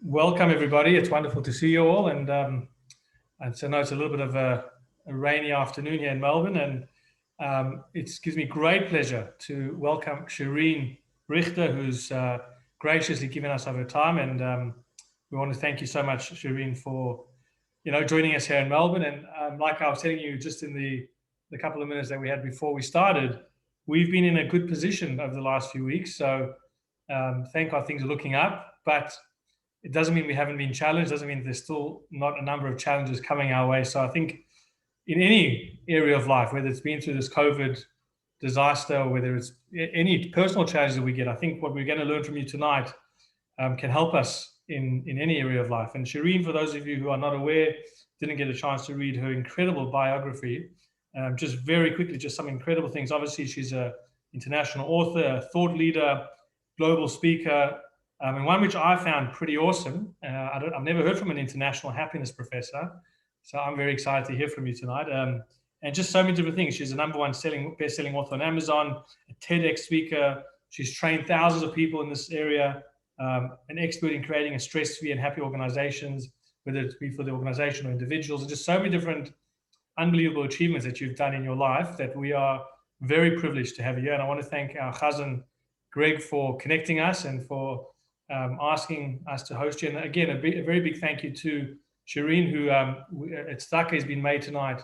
Welcome, everybody. It's wonderful to see you all. And so now it's a little bit of a rainy afternoon here in Melbourne. And it gives me great pleasure to welcome Shareen Richter, who's graciously given us of her time. And we want to thank you so much, Shareen, for joining us here in Melbourne. And like I was telling you just in the couple of minutes that we had before we started, we've been in a good position over the last few weeks. So thank God things are looking up. But it doesn't mean we haven't been challenged. Doesn't mean there's still not a number of challenges coming our way. So I think in any area of life, whether it's been through this COVID disaster or whether it's any personal challenges that we get, I think what we're going to learn from you tonight can help us in any area of life. And Shareen, for those of you who are not aware, didn't get a chance to read her incredible biography, just very quickly, just some incredible things. Obviously, she's an international author, a thought leader, global speaker, and one which I found pretty awesome. I've never heard from an international happiness professor, so I'm very excited to hear from you tonight. And just so many different things. She's a #1 best-selling author on Amazon, a TEDx speaker. She's trained thousands of people in this area, an expert in creating a stress-free and happy organizations, whether it be for the organization or individuals, and just so many different unbelievable achievements that you've done in your life that we are very privileged to have you here. And I want to thank our cousin Greg for connecting us and for asking us to host you. And again, a very big thank you to Shareen, who tzedakah has been made tonight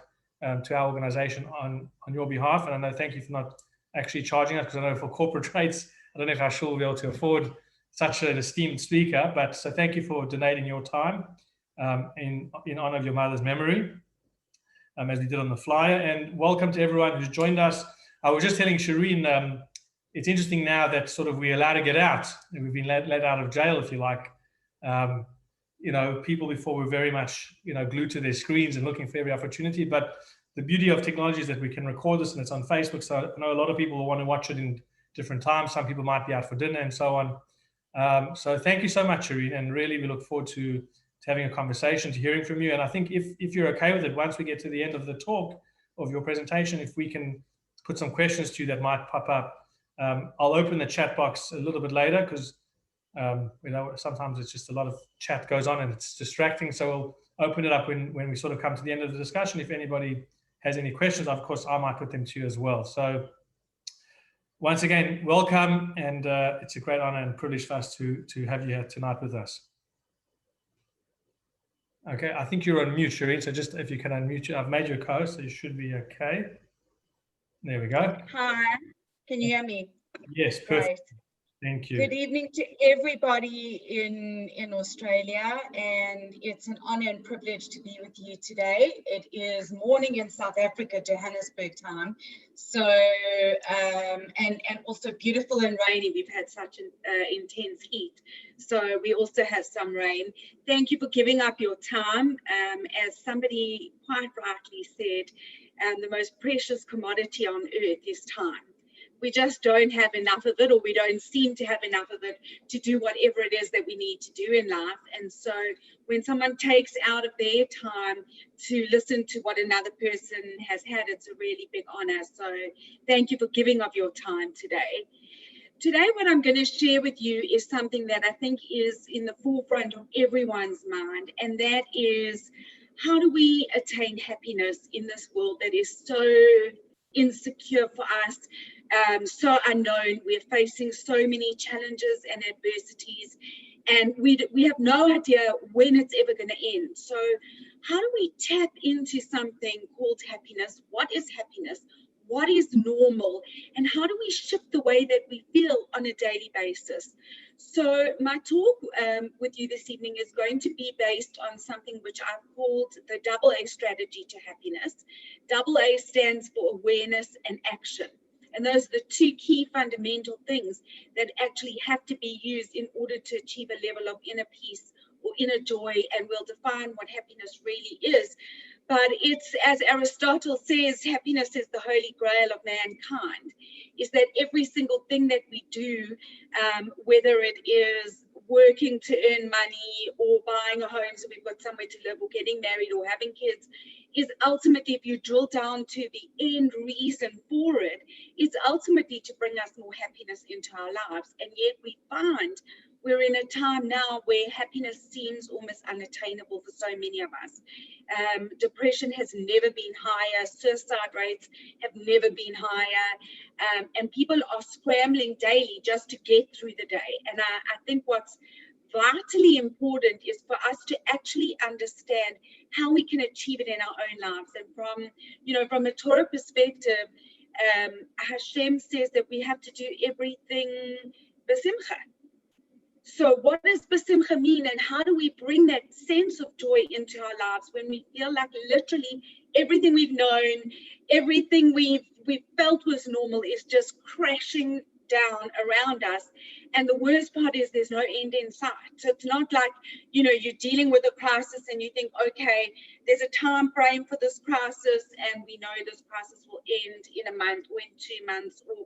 to our organization on your behalf. And I know, thank you for not actually charging us, because I know for corporate rates, I don't know if our Shule will be able to afford such an esteemed speaker. But so thank you for donating your time in honor of your mother's memory, as we did on the flyer. And welcome to everyone who's joined us. I was just telling Shareen, it's interesting now that sort of we're allowed to get out. We've been let out of jail, if you like. People before were very much, glued to their screens and looking for every opportunity. But the beauty of technology is that we can record this and it's on Facebook. So I know a lot of people will want to watch it in different times. Some people might be out for dinner and so on. So thank you so much, Shareen. And really, we look forward to having a conversation, to hearing from you. And I think if you're okay with it, once we get to the end of the talk of your presentation, if we can put some questions to you that might pop up. I'll open the chat box a little bit later because sometimes it's just a lot of chat goes on and it's distracting. So we'll open it up when we sort of come to the end of the discussion. If anybody has any questions, of course, I might put them to you as well. So once again, welcome, and it's a great honor and privilege for us to have you here tonight with us. Okay, I think you're on mute, Shareen. So just if you can unmute you, I've made you a co-host, so you should be okay. There we go. Hi. Can you hear me? Yes, perfect. Right. Thank you. Good evening to everybody in Australia, and it's an honor and privilege to be with you today. It is morning in South Africa, Johannesburg time, so and also beautiful and rainy. We've had such an intense heat, so we also have some rain. Thank you for giving up your time. As somebody quite rightly said, the most precious commodity on earth is time. We just don't have enough of it, or we don't seem to have enough of it to do whatever it is that we need to do in life. And so when someone takes out of their time to listen to what another person has had, it's a really big honor. So thank you for giving of your time today. Today, what I'm going to share with you is something that I think is in the forefront of everyone's mind, and that is, how do we attain happiness in this world that is so insecure for us, so unknown? We're facing so many challenges and adversities, and we have no idea when it's ever going to end. So how do we tap into something called happiness? What is happiness? What is normal? And how do we shift the way that we feel on a daily basis? So my talk with you this evening is going to be based on something which I've called the AA strategy to happiness. AA stands for awareness and action. And those are the two key fundamental things that actually have to be used in order to achieve a level of inner peace or inner joy, and we'll define what happiness really is. But it's, as Aristotle says, happiness is the holy grail of mankind, is that every single thing that we do, whether it is working to earn money or buying a home so we've got somewhere to live, or getting married or having kids, is ultimately, if you drill down to the end reason for it, it's ultimately to bring us more happiness into our lives. And yet we find we're in a time now where happiness seems almost unattainable for so many of us. Depression has never been higher, suicide rates have never been higher, and people are scrambling daily just to get through the day. And I think what's vitally important is for us to actually understand how we can achieve it in our own lives. And from a Torah perspective, Hashem says that we have to do everything b'simcha. So what does b'simcha mean, and how do we bring that sense of joy into our lives when we feel like literally everything we've known, everything we've felt was normal is just crashing down around us? And the worst part is there's no end in sight. So it's not like, you're dealing with a crisis and you think, okay, there's a time frame for this crisis, and we know this crisis will end in a month or in 2 months, or,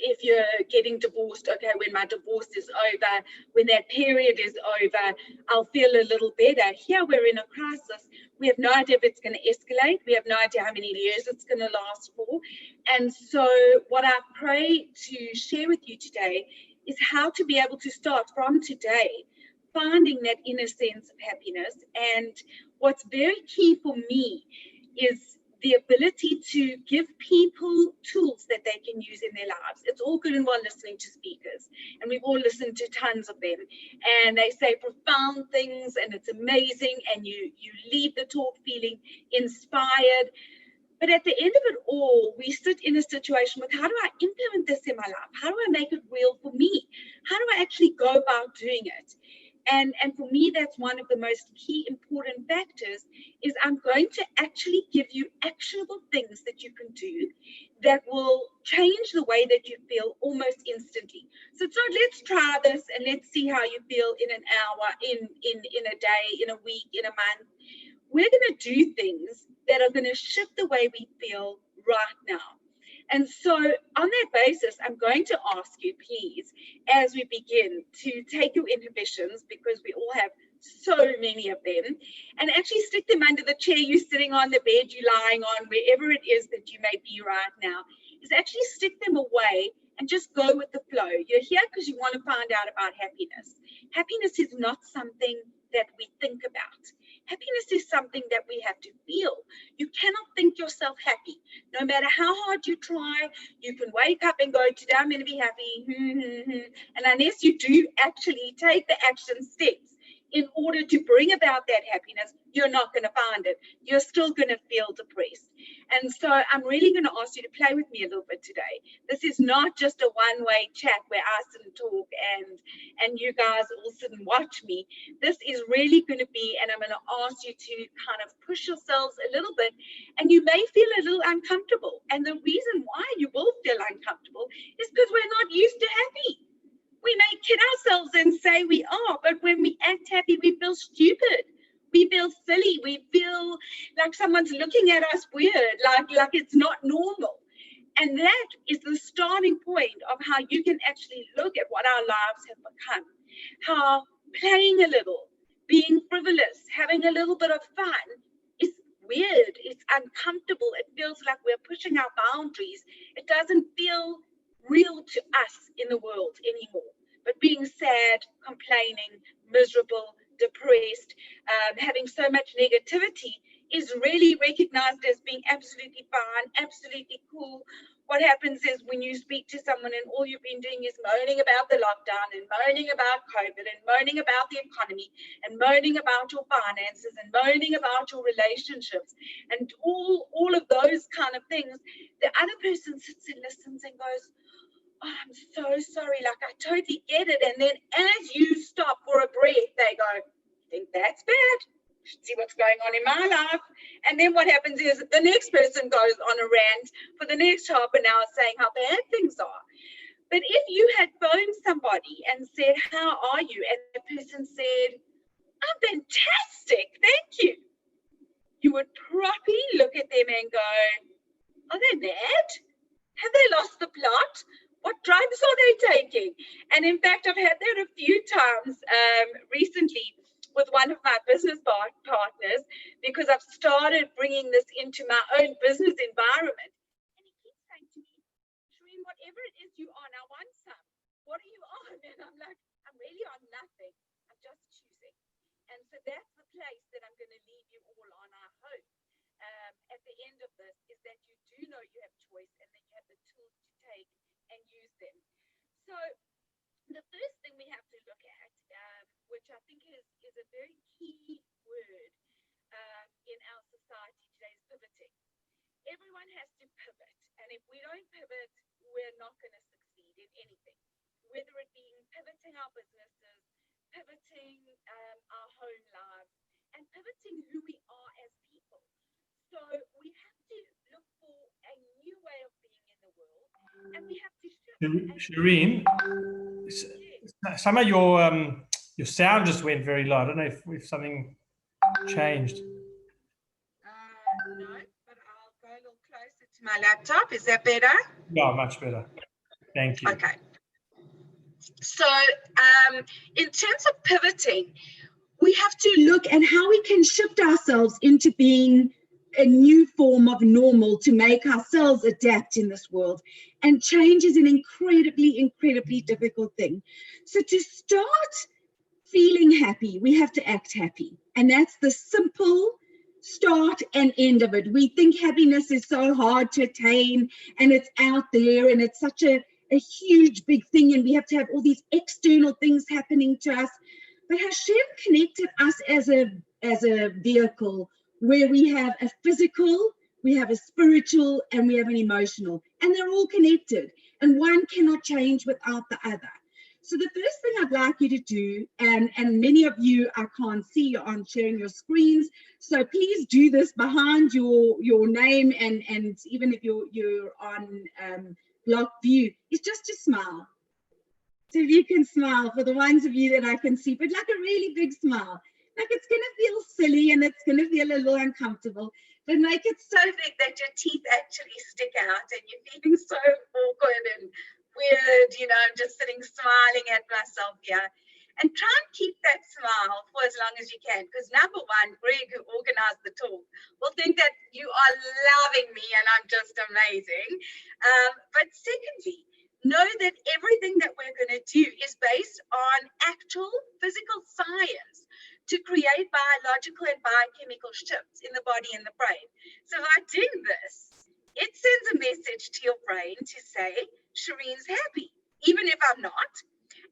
if you're getting divorced, okay, when my divorce is over, when that period is over, I'll feel a little better. Here we're in a crisis. We have no idea if it's going to escalate. We have no idea how many years it's going to last for. And so what I pray to share with you today is how to be able to start from today, finding that inner sense of happiness. And what's very key for me is the ability to give people tools that they can use in their lives. It's all good and well listening to speakers, and we've all listened to tons of them, and they say profound things, and it's amazing, and you leave the talk feeling inspired. But at the end of it all, we sit in a situation with, how do I implement this in my life? How do I make it real for me? How do I actually go about doing it? And for me, that's one of the most key important factors, is I'm going to actually give you actionable things that you can do that will change the way that you feel almost instantly. So it's not, let's try this and let's see how you feel in an hour, in a day, in a week, in a month. We're going to do things that are going to shift the way we feel right now. And so on that basis, I'm going to ask you, please, as we begin, to take your inhibitions, because we all have so many of them, and actually stick them under the chair you're sitting on, the bed you're lying on, wherever it is that you may be right now, is actually stick them away and just go with the flow. You're here because you want to find out about happiness. Happiness is not something that we think about. Happiness is something that we have to feel. You cannot think yourself happy. No matter how hard you try, you can wake up and go, today I'm going to be happy. And unless you do actually take the action steps in order to bring about that happiness, you're not going to find it. You're still going to feel depressed. And so I'm really going to ask you to play with me a little bit today. This is not just a one-way chat where I sit and talk and you guys all sit and watch me. This is really going to be, and I'm going to ask you to kind of push yourselves a little bit, and you may feel a little uncomfortable. And the reason why you will feel uncomfortable is because we're not used to happy. We may kid ourselves and say we are, but when we act happy, we feel stupid. We feel silly. We feel like someone's looking at us weird, like it's not normal. And that is the starting point of how you can actually look at what our lives have become. How playing a little, being frivolous, having a little bit of fun is weird. It's uncomfortable. It feels like we're pushing our boundaries. It doesn't feel real to us in the world anymore. But being sad, complaining, miserable, depressed, having so much negativity is really recognized as being absolutely fine, absolutely cool. What happens is when you speak to someone and all you've been doing is moaning about the lockdown and moaning about COVID and moaning about the economy and moaning about your finances and moaning about your relationships and all of those kind of things, the other person sits and listens and goes, oh, I'm so sorry, like I totally get it. And then as you stop for a breath, they go, I think that's bad. Should see what's going on in my life. And then what happens is the next person goes on a rant for the next half an hour saying how bad things are. But if you had phoned somebody and said, how are you? And the person said, I'm fantastic, thank you. You would properly look at them and go, are they mad? Have they lost the plot? What drugs are they taking? And in fact, I've had that a few times recently with one of my business partners, because I've started bringing this into my own business environment. And he keeps saying to me, Shareen, whatever it is you are now, want some. what are you on? And I'm like, I'm really on nothing. I'm just choosing. And so that's the place that I'm going to leave you all on. I hope at the end of this is that you do know you have choice and that you have the tools to take and use them. So the first thing we have to look at, which I think is a very key word in our society today, is pivoting. Everyone has to pivot. And if we don't pivot, we're not going to succeed in anything, whether it be pivoting our businesses, pivoting our home lives, and pivoting who we are as people. So we have to look for a new way of being in the world, and we have to Shareen, some of your sound just went very low. I don't know if something changed. No, but I'll go a little closer to my laptop. Is that better? Yeah, much better. Thank you. Okay. So in terms of pivoting, we have to look at how we can shift ourselves into being a new form of normal to make ourselves adapt in this world. And change is an incredibly, incredibly difficult thing. So to start feeling happy, we have to act happy. And that's the simple start and end of it. We think happiness is so hard to attain and it's out there and it's such a huge big thing and we have to have all these external things happening to us. But Hashem connected us as a vehicle where we have a physical, we have a spiritual, and we have an emotional, and they're all connected, and one cannot change without the other. So the first thing I'd like you to do, and many of you I can't see, you aren't sharing your screens, so please do this behind your name, and even if you're on blocked view, is just to smile. So if you can smile for the ones of you that I can see, but like a really big smile. Like it's going to feel silly and it's going to feel a little uncomfortable, but make it so big that your teeth actually stick out and you're feeling so awkward and weird, I'm just sitting smiling at myself here. And try and keep that smile for as long as you can, because number one, Greg, who organized the talk, will think that you are loving me and I'm just amazing. But secondly, know that everything that we're going to do is based on actual physical science to create biological and biochemical shifts in the body and the brain. So by doing this, it sends a message to your brain to say, Shareen's happy, even if I'm not.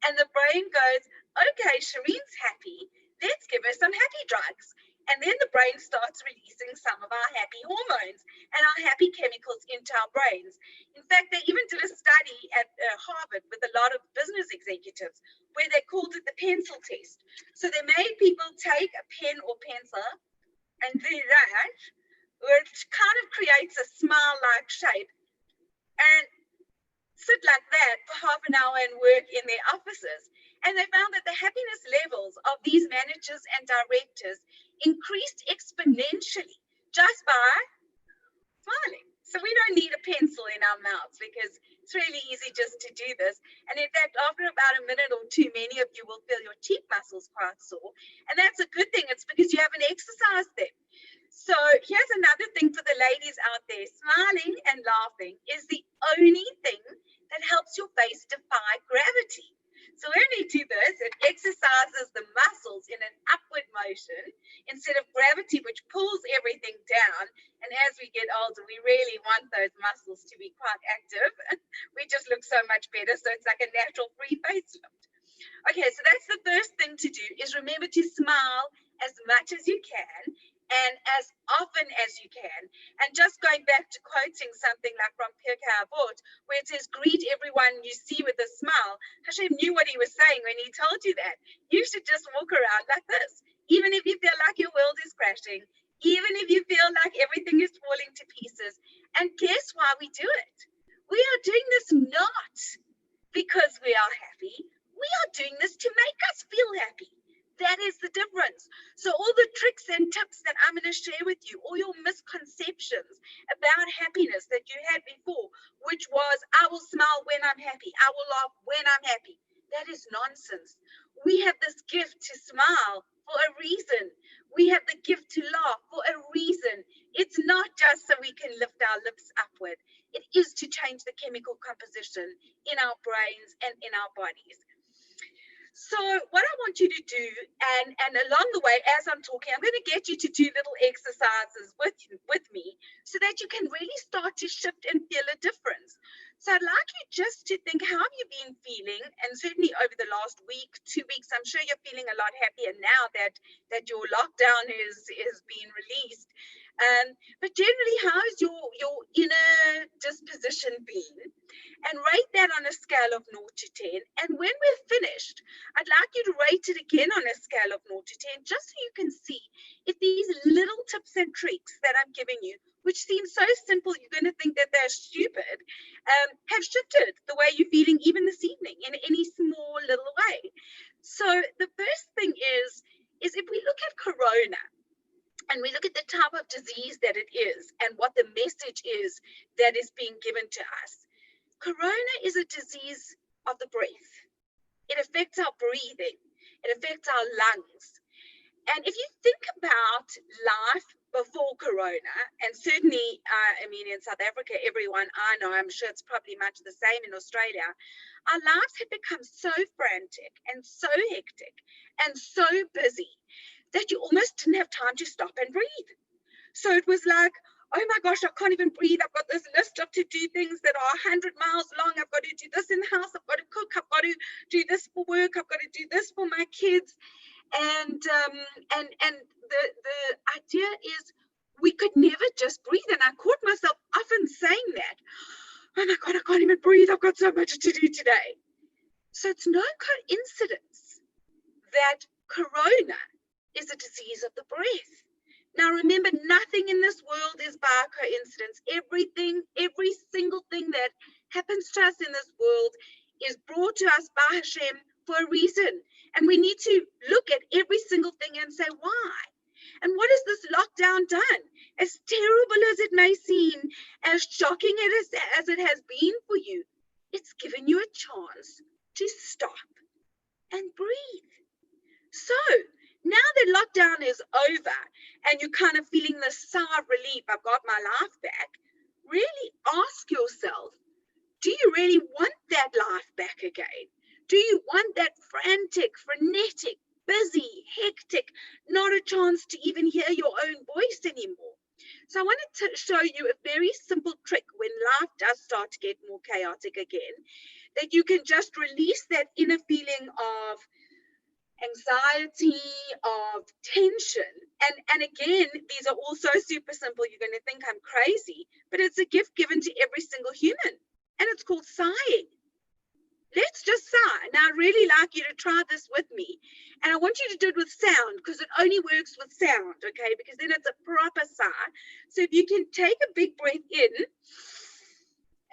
And the brain goes, okay, Shareen's happy, let's give her some happy drugs. And then the brain starts releasing some of our happy hormones and our happy chemicals into our brains. In fact, they even did a study at Harvard with a lot of business executives where they called it the pencil test. So they made people take a pen or pencil and do that, which kind of creates a smile-like shape, and sit like that for half an hour and work in their offices. And they found that the happiness levels of these managers and directors increased exponentially just by smiling. So we don't need a pencil in our mouths because it's really easy just to do this. And in fact, after about a minute or two, many of you will feel your cheek muscles quite sore. And that's a good thing. It's because you haven't exercised them. So here's another thing for the ladies out there. Smiling and laughing is the only thing that helps your face defy gravity. So when we do this, it exercises the muscles in an upward motion instead of gravity, which pulls everything down. And as we get older, we really want those muscles to be quite active. We just look so much better. So it's like a natural free facelift. Okay, so that's the first thing to do, is remember to smile as much as you can and as often as you can. And just going back to quoting something like from Pirkei Avot, where it says, greet everyone you see with a smile. Hashem knew what he was saying when he told you that. You should just walk around like this, even if you feel like your world is crashing, even if you feel like everything is falling to pieces. And guess why we do it? We are doing this not because we are happy. We are doing this to make us feel happy. That is the difference. So all the tricks and tips that I'm going to share with you, all your misconceptions about happiness that you had before, which was, I will smile when I'm happy, I will laugh when I'm happy, that is nonsense. We have this gift to smile for a reason. We have the gift to laugh for a reason. It's not just so we can lift our lips upward. It is to change the chemical composition in our brains and in our bodies. So what I want you to do, and along the way, as I'm talking, I'm going to get you to do little exercises with me so that you can really start to shift and feel a difference. So I'd like you just to think, how have you been feeling? And certainly over the last week, 2 weeks, I'm sure you're feeling a lot happier now that your lockdown is being released. But generally, how's your inner disposition been? And rate that on a scale of 0 to 10. And when we're finished, I'd like you to rate it again on a scale of 0 to 10, just so you can see if these little tips and tricks that I'm giving you, which seem so simple, you're going to think that they're stupid, have shifted the way you're feeling even this evening in any small little way. So the first thing is if we look at corona, and we look at the type of disease that it is and what the message is that is being given to us. Corona is a disease of the breath. It affects our breathing. It affects our lungs. And if you think about life before Corona, and certainly, in South Africa, everyone I know, I'm sure it's probably much the same in Australia, our lives had become so frantic and so hectic and so busy that you almost didn't have time to stop and breathe. So it was like, oh my gosh, I can't even breathe. I've got this list of to-do things that are 100 miles long. I've got to do this in the house. I've got to cook. I've got to do this for work. I've got to do this for my kids. And the idea is we could never just breathe. And I caught myself often saying that. Oh my God, I can't even breathe. I've got so much to do today. So it's no coincidence that Corona is a disease of the breath. Now, remember, nothing in this world is by coincidence. Everything, every single thing that happens to us in this world is brought to us by Hashem for a reason. And we need to look at every single thing and say, why? And what has this lockdown done? As terrible as it may seem, as shocking as it has been for you, it's given you a chance to stop and breathe. So, now that lockdown is over and you're kind of feeling the sigh of relief, I've got my life back, really ask yourself, do you really want that life back again? Do you want that frantic, frenetic, busy, hectic, not a chance to even hear your own voice anymore? So I wanted to show you a very simple trick when life does start to get more chaotic again, that you can just release that inner feeling of anxiety, of tension. And again, these are all so super simple, you're going to think I'm crazy, but it's a gift given to every single human, and it's called sighing. Let's just sigh. Now, I'd really like you to try this with me, and I want you to do it with sound, because it only works with sound, okay, because then it's a proper sigh. So if you can take a big breath in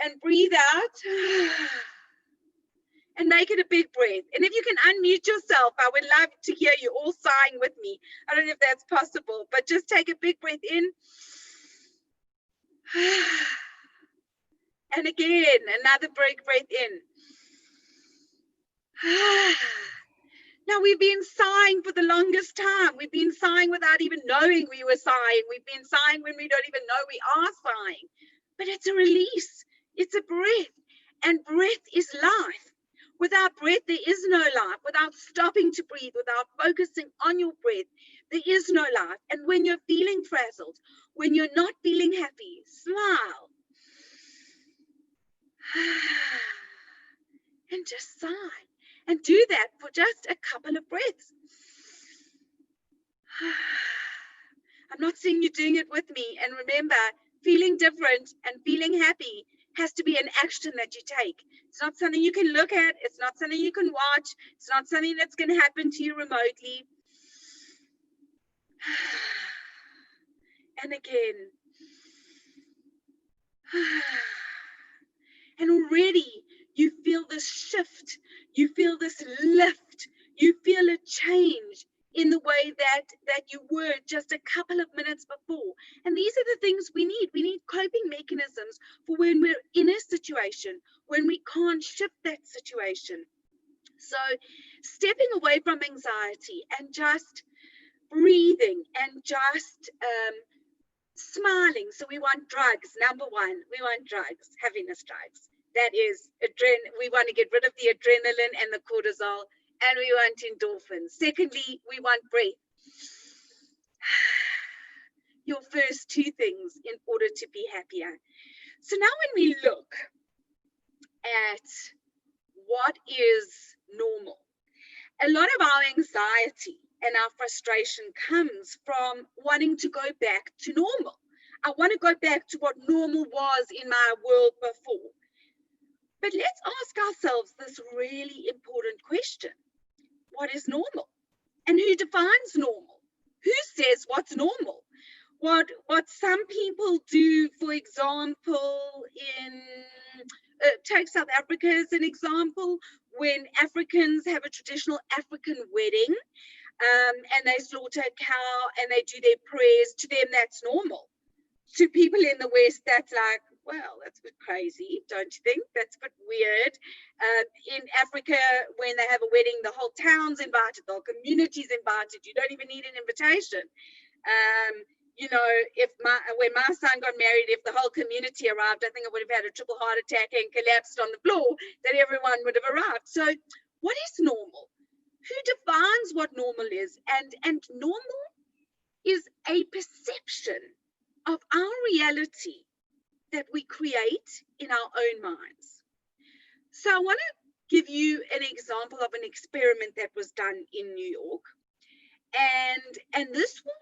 and breathe out, and make it a big breath. And if you can unmute yourself, I would love to hear you all sighing with me. I don't know if that's possible, but just take a big breath in. And again, another big breath in. Now, we've been sighing for the longest time. We've been sighing without even knowing we were sighing. We've been sighing when we don't even know we are sighing. But it's a release. It's a breath. And breath is life. Without breath, there is no life. Without stopping to breathe, without focusing on your breath, there is no life. And when you're feeling frazzled, when you're not feeling happy, smile. And just sigh. And do that for just a couple of breaths. I'm not saying you're doing it with me. And remember, feeling different and feeling happy has to be an action that you take. It's not something you can look at. It's not something you can watch. It's not something that's going to happen to you remotely. And again. And already you feel this shift. You feel this lift. You feel a change in the way that you were just a couple of minutes before. And these are the things we need. We need coping mechanisms for when we're in a situation, when we can't shift that situation. So stepping away from anxiety and just breathing and just Smiling. So we want drugs. Number one, we want drugs, happiness drugs. That is, we want to get rid of the adrenaline and the cortisol, and we want endorphins. Secondly, we want breath. Your first two things in order to be happier. So now when we look at what is normal, a lot of our anxiety and our frustration comes from wanting to go back to normal. I want to go back to what normal was in my world before. But let's ask ourselves this really important question. What is normal? And who defines normal? Who says what's normal? What some people do, for example, take South Africa as an example, when Africans have a traditional African wedding, and they slaughter a cow and they do their prayers, to them that's normal. To people in the West, that's like, well, that's a bit crazy, don't you think? That's a bit weird. In Africa, when they have a wedding, the whole town's invited, the whole community's invited. You don't even need an invitation. You know, when my son got married, if the whole community arrived, I think I would have had a triple heart attack and collapsed on the floor, that everyone would have arrived. So what is normal? Who defines what normal is? And normal is a perception of our reality that we create in our own minds. So I want to give you an example of an experiment that was done in New York. And this will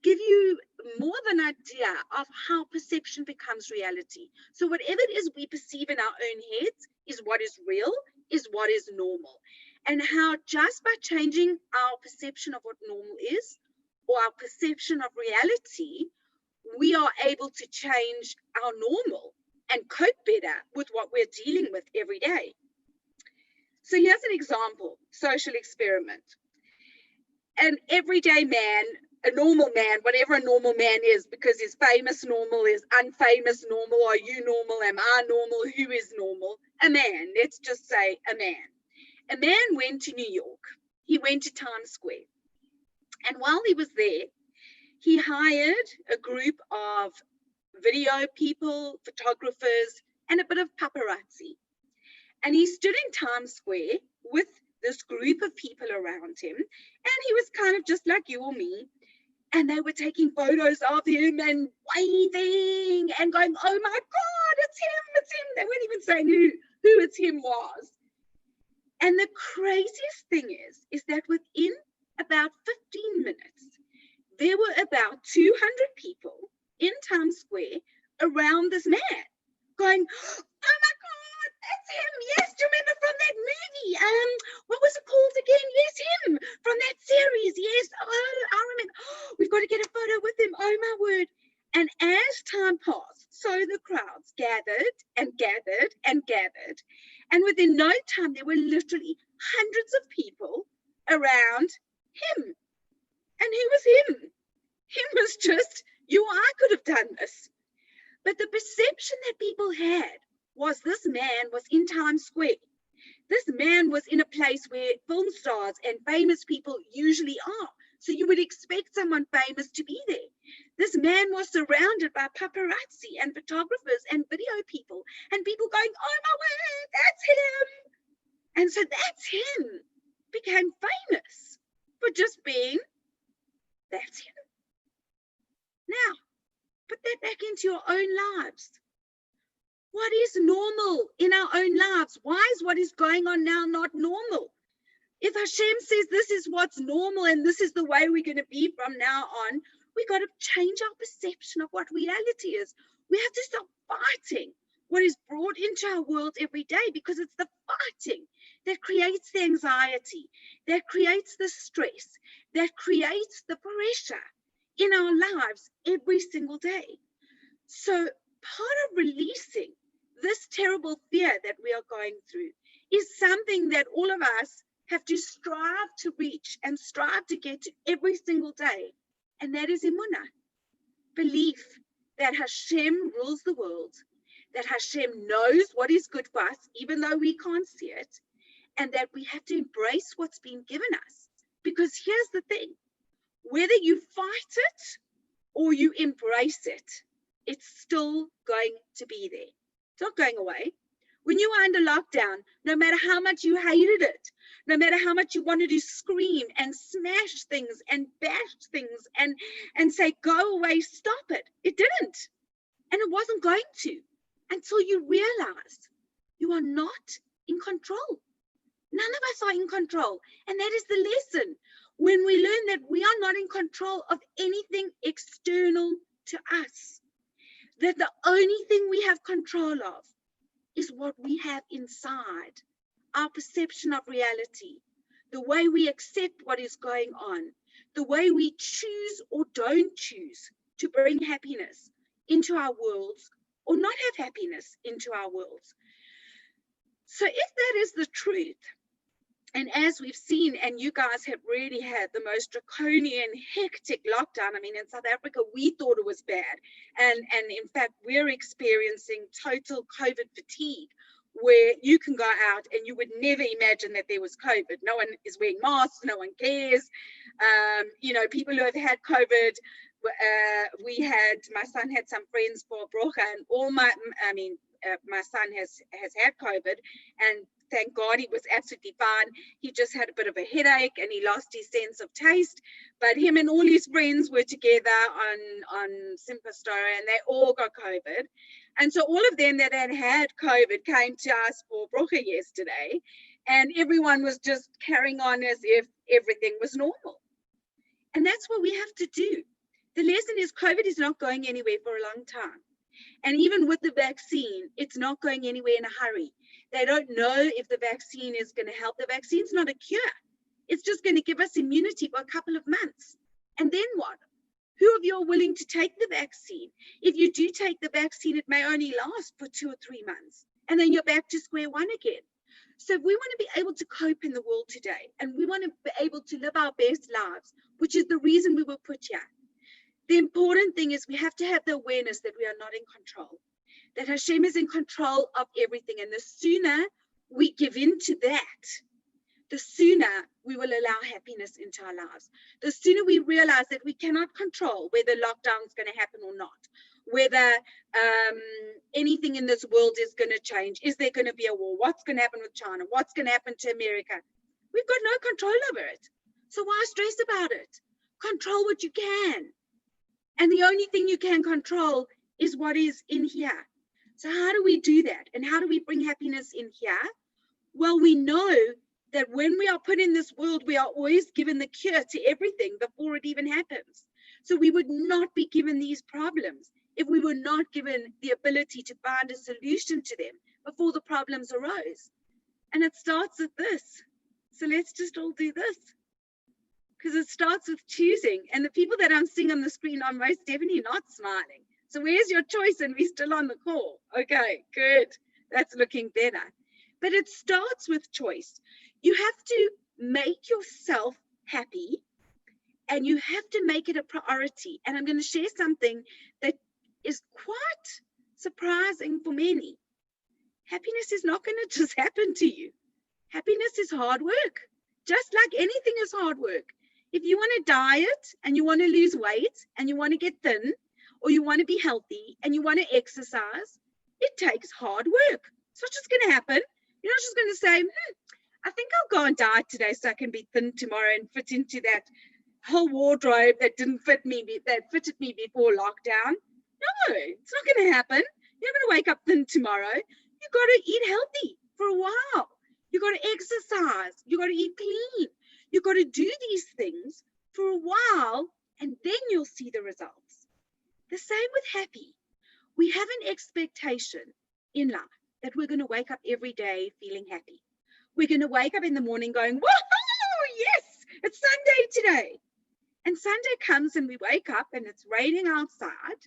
give you more of an idea of how perception becomes reality. So whatever it is we perceive in our own heads is what is real, is what is normal. And how just by changing our perception of what normal is, or our perception of reality, we are able to change our normal and cope better with what we're dealing with every day. So here's an example, social experiment. An everyday man, a normal man, whatever a normal man is, because is famous normal, is unfamous normal, are you normal, am I normal, who is normal? A man, let's just say a man. A man went to New York. He went to Times Square. And while he was there, he hired a group of video people, photographers, and a bit of paparazzi. And he stood in Times Square with this group of people around him. And he was kind of just like you or me. And they were taking photos of him and waving and going, oh my God, it's him, it's him. They weren't even saying who it's him was. And the craziest thing is that within about 15 minutes, there were about 200 people in Times Square around this man going, oh my God, that's him. Yes, do you remember from that movie? What was it called again? Yes, him from that series. Yes, oh, I remember. Oh, we've got to get a photo with him. Oh my word. And as time passed, so the crowds gathered and gathered and gathered. And within no time, there were literally hundreds of people around him. And who was him? Him was just, you or I could have done this. But the perception that people had was this man was in Times Square. This man was in a place where film stars and famous people usually are. So you would expect someone famous to be there. This man was surrounded by paparazzi and photographers and video people and people going, oh my word, that's him. And so that's him, became famous for just being, that's him. Now, put that back into your own lives. What is normal in our own lives? Why is what is going on now not normal? If Hashem says this is what's normal and this is the way we're going to be from now on, we got to change our perception of what reality is. We have to stop fighting what is brought into our world every day, because it's the fighting that creates the anxiety, that creates the stress, that creates the pressure in our lives every single day. So part of releasing this terrible fear that we are going through is something that all of us have to strive to reach and strive to get to every single day. And that is emunah, belief that Hashem rules the world, that Hashem knows what is good for us, even though we can't see it, and that we have to embrace what's been given us. Because here's the thing, whether you fight it or you embrace it, it's still going to be there. It's not going away. When you were under lockdown, no matter how much you hated it, no matter how much you wanted to scream and smash things and bash things and say, go away, stop it, it didn't. And it wasn't going to, until you realize you are not in control. None of us are in control. And that is the lesson. When we learn that we are not in control of anything external to us, that the only thing we have control of is what we have inside, our perception of reality, the way we accept what is going on, the way we choose or don't choose to bring happiness into our worlds or not have happiness into our worlds. So if that is the truth, and as we've seen, and you guys have really had the most draconian, hectic lockdown. I mean, in South Africa, we thought it was bad. And in fact, we're experiencing total COVID fatigue, where you can go out and you would never imagine that there was COVID. No one is wearing masks, no one cares. You know, people who have had COVID, my son had some friends for Brocha, and my son has had COVID, and thank God he was absolutely fine. He just had a bit of a headache and he lost his sense of taste. But him and all his friends were together on Simpastora, and they all got COVID. And so all of them that had COVID came to us for Brocha yesterday, and everyone was just carrying on as if everything was normal. And that's what we have to do. The lesson is COVID is not going anywhere for a long time. And even with the vaccine, it's not going anywhere in a hurry. They don't know if the vaccine is going to help. The vaccine's not a cure. It's just going to give us immunity for a couple of months. And then what? Who of you are willing to take the vaccine? If you do take the vaccine, it may only last for 2 or 3 months. And then you're back to square one again. So if we want to be able to cope in the world today, and we want to be able to live our best lives, which is the reason we were put here, the important thing is we have to have the awareness that we are not in control, that Hashem is in control of everything. And the sooner we give in to that, the sooner we will allow happiness into our lives. The sooner we realize that we cannot control whether lockdown is going to happen or not, whether anything in this world is going to change. Is there going to be a war? What's going to happen with China? What's going to happen to America? We've got no control over it. So why stress about it? Control what you can. And the only thing you can control is what is in here. So how do we do that? And how do we bring happiness in here? Well, we know that when we are put in this world, we are always given the cure to everything before it even happens. So we would not be given these problems if we were not given the ability to find a solution to them before the problems arose. And it starts with this. So let's just all do this. Because it starts with choosing. And the people that I'm seeing on the screen are most definitely not smiling. So where's your choice? And we're still on the call. Okay, good. That's looking better. But it starts with choice. You have to make yourself happy, and you have to make it a priority. And I'm going to share something that is quite surprising for many. Happiness is not going to just happen to you. Happiness is hard work. Just like anything is hard work. If you want to diet and you want to lose weight and you want to get thin, or you want to be healthy and you want to exercise, it takes hard work. It's not just going to happen. You're not just going to say, I think I'll go on diet today so I can be thin tomorrow and fit into that whole wardrobe that didn't fit me, that fitted me before lockdown. No, it's not going to happen. You're not going to wake up thin tomorrow. You've got to eat healthy for a while. You've got to exercise. You've got to eat clean. You've got to do these things for a while, and then you'll see the results. The same with happy. We have an expectation in life that we're going to wake up every day feeling happy. We're going to wake up in the morning going, whoa, yes, it's Sunday today. And Sunday comes and we wake up and it's raining outside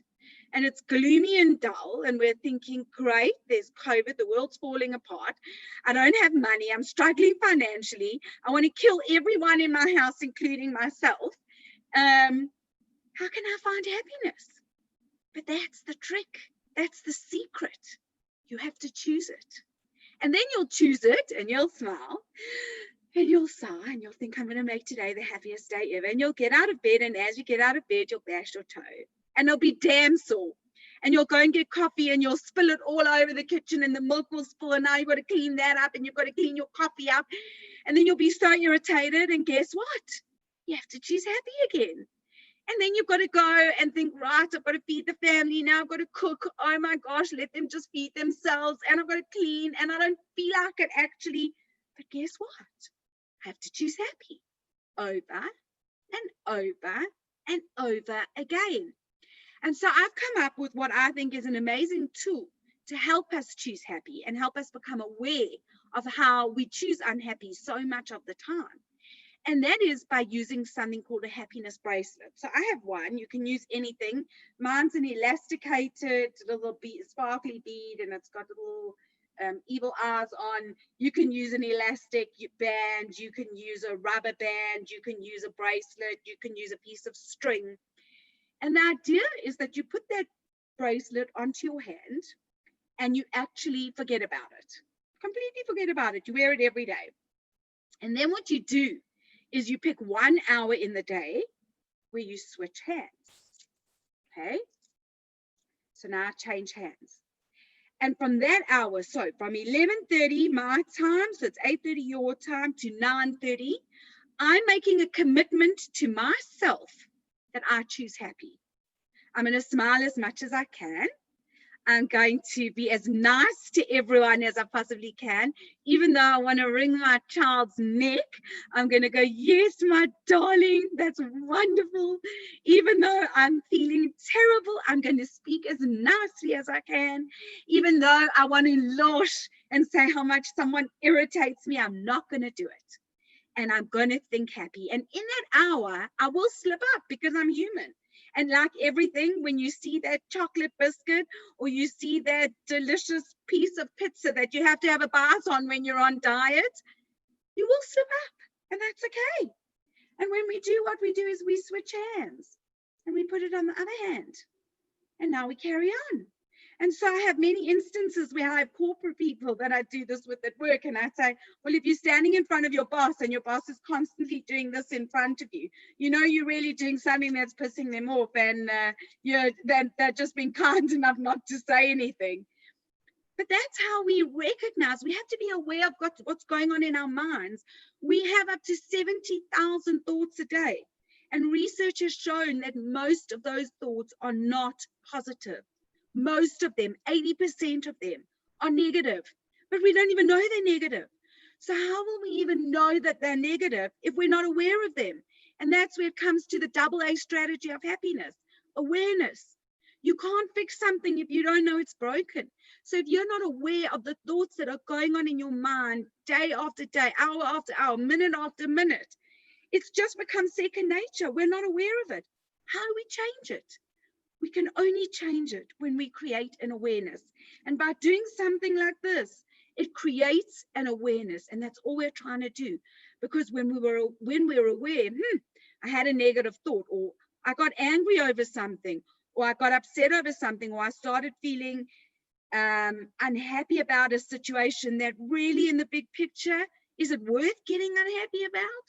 and it's gloomy and dull. And we're thinking, great, there's COVID, the world's falling apart. I don't have money. I'm struggling financially. I want to kill everyone in my house, including myself. How can I find happiness? But that's the trick. That's the secret. You have to choose it. And then you'll choose it and you'll smile and you'll sigh and you'll think, I'm going to make today the happiest day ever. And you'll get out of bed. And as you get out of bed, you'll bash your toe. and they'll be damn sore. And you'll go and get coffee and you'll spill it all over the kitchen and the milk will spill, and now you've got to clean that up and you've got to clean your coffee up, and then you'll be so irritated, and guess what? You have to choose happy again. And then you've got to go and think, right, I've got to feed the family now, I've got to cook, oh my gosh, let them just feed themselves, and I've got to clean, and I don't feel like it actually. But guess what? I have to choose happy over and over and over again. And so I've come up with what I think is an amazing tool to help us choose happy and help us become aware of how we choose unhappy so much of the time. And that is by using something called a happiness bracelet. So I have one. You can use anything. Mine's an elasticated little bead, sparkly bead, and it's got little evil eyes on. You can use an elastic band. You can use a rubber band. You can use a bracelet. You can use a piece of string. And the idea is that you put that bracelet onto your hand and you actually forget about it. Completely forget about it. You wear it every day. And then what you do is you pick 1 hour in the day where you switch hands. Okay? So now I change hands. And from that hour, so from 11:30 my time, so it's 8:30 your time, to 9:30, I'm making a commitment to myself that I choose happy. I'm going to smile as much as I can. I'm going to be as nice to everyone as I possibly can. Even though I want to wring my child's neck, I'm going to go, yes, my darling, that's wonderful. Even though I'm feeling terrible, I'm going to speak as nicely as I can. Even though I want to losh and say how much someone irritates me, I'm not going to do it. And I'm going to think happy. And in that hour, I will slip up because I'm human. And like everything, when you see that chocolate biscuit or you see that delicious piece of pizza that you have to have a bite on when you're on diet, you will slip up, and that's okay. And when we do, what we do is we switch hands and we put it on the other hand. And now we carry on. And so I have many instances where I have corporate people that I do this with at work, and I say, well, if you're standing in front of your boss and your boss is constantly doing this in front of you, you know you're really doing something that's pissing them off, and they're just being kind enough not to say anything. But that's how we recognize. We have to be aware of what's going on in our minds. We have up to 70,000 thoughts a day, and research has shown that most of those thoughts are not positive. Most of them, 80% of them, are negative, but we don't even know they're negative. So how will we even know that they're negative if we're not aware of them? And that's where it comes to the AA strategy of happiness, awareness. You can't fix something if you don't know it's broken. So if you're not aware of the thoughts that are going on in your mind day after day, hour after hour, minute after minute, it's just become second nature. We're not aware of it. How do we change it? We can only change it when we create an awareness. And by doing something like this, it creates an awareness. And that's all we're trying to do. Because when we're aware, I had a negative thought, or I got angry over something, or I got upset over something, or I started feeling unhappy about a situation that really in the big picture, is it worth getting unhappy about?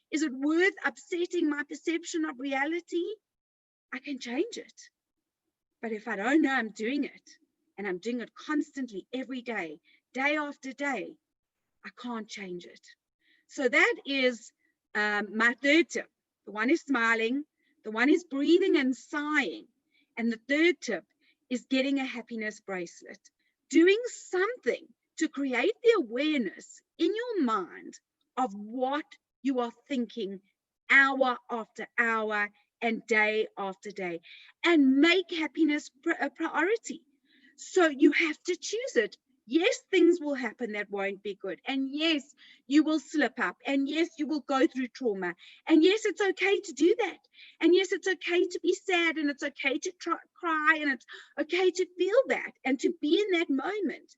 Is it worth upsetting my perception of reality? I can change it. But if I don't know I'm doing it, and I'm doing it constantly every day, day after day, I can't change it. So that is my third tip. The one is smiling, the one is breathing and sighing, and the third tip is getting a happiness bracelet. Doing something to create the awareness in your mind of what you are thinking hour after hour and day after day, and make happiness a priority. So you have to choose it. Yes, things will happen that won't be good. And yes, you will slip up. And yes, you will go through trauma. And yes, it's okay to do that. And yes, it's okay to be sad, and it's okay to cry, and it's okay to feel that and to be in that moment.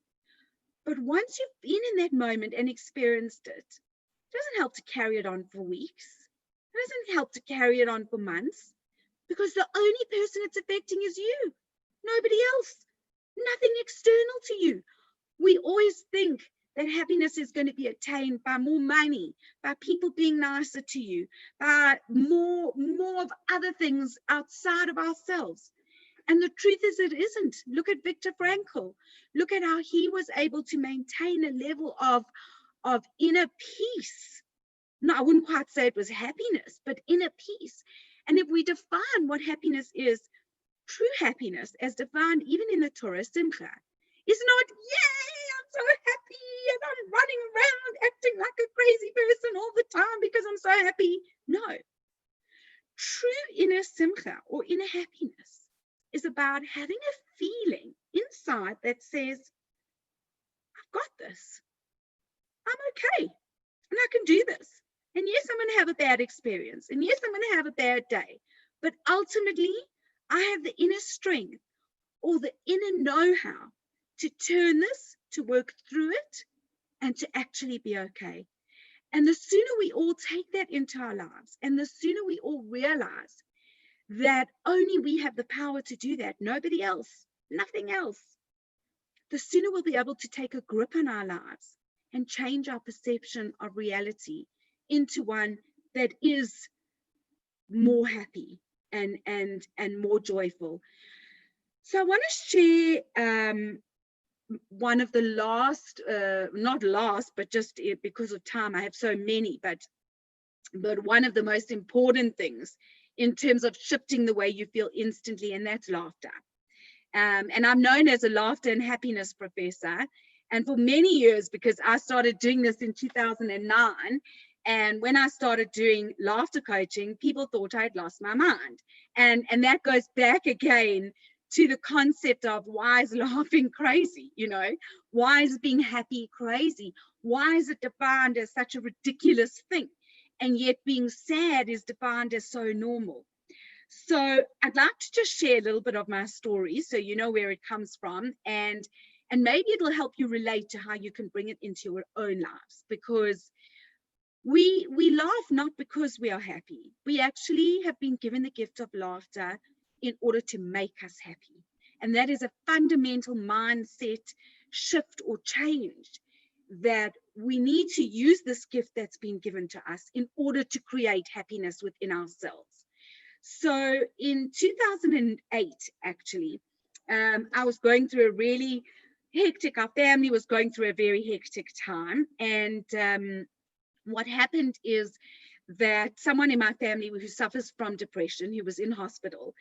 But once you've been in that moment and experienced it, it doesn't help to carry it on for weeks. It doesn't help to carry it on for months, because the only person it's affecting is you, nobody else, nothing external to you. We always think that happiness is going to be attained by more money, by people being nicer to you, by more of other things outside of ourselves. And the truth is it isn't. Look at Viktor Frankl. Look at how he was able to maintain a level of inner peace. No, I wouldn't quite say it was happiness, but inner peace. And if we define what happiness is, true happiness, as defined even in the Torah Simcha, is not, yay, I'm so happy and I'm running around acting like a crazy person all the time because I'm so happy. No. True inner Simcha or inner happiness is about having a feeling inside that says, I've got this. I'm okay. And I can do this. And yes, I'm going to have a bad experience. And yes, I'm going to have a bad day. But ultimately, I have the inner strength or the inner know-how to turn this, to work through it, and to actually be okay. And the sooner we all take that into our lives, and the sooner we all realize that only we have the power to do that, nobody else, nothing else, the sooner we'll be able to take a grip on our lives and change our perception of reality into one that is more happy and more joyful. So I want to share one of the last, not last, but just because of time, I have so many, but one of the most important things in terms of shifting the way you feel instantly, and that's laughter. And I'm known as a laughter and happiness professor. And for many years, because I started doing this in 2009, and when I started doing laughter coaching, people thought I'd lost my mind. And that goes back again to the concept of, why is laughing crazy? You know, why is being happy crazy? Why is it defined as such a ridiculous thing? And yet being sad is defined as so normal. So I'd like to just share a little bit of my story so you know where it comes from, and maybe it'll help you relate to how you can bring it into your own lives, because we laugh not because we are happy. We actually have been given the gift of laughter in order to make us happy. And that is a fundamental mindset shift or change, that we need to use this gift that's been given to us in order to create happiness within ourselves. So in 2008, actually, I was going through a really hectic, our family was going through a very hectic time. And what happened is that someone in my family who suffers from depression, who was in hospital,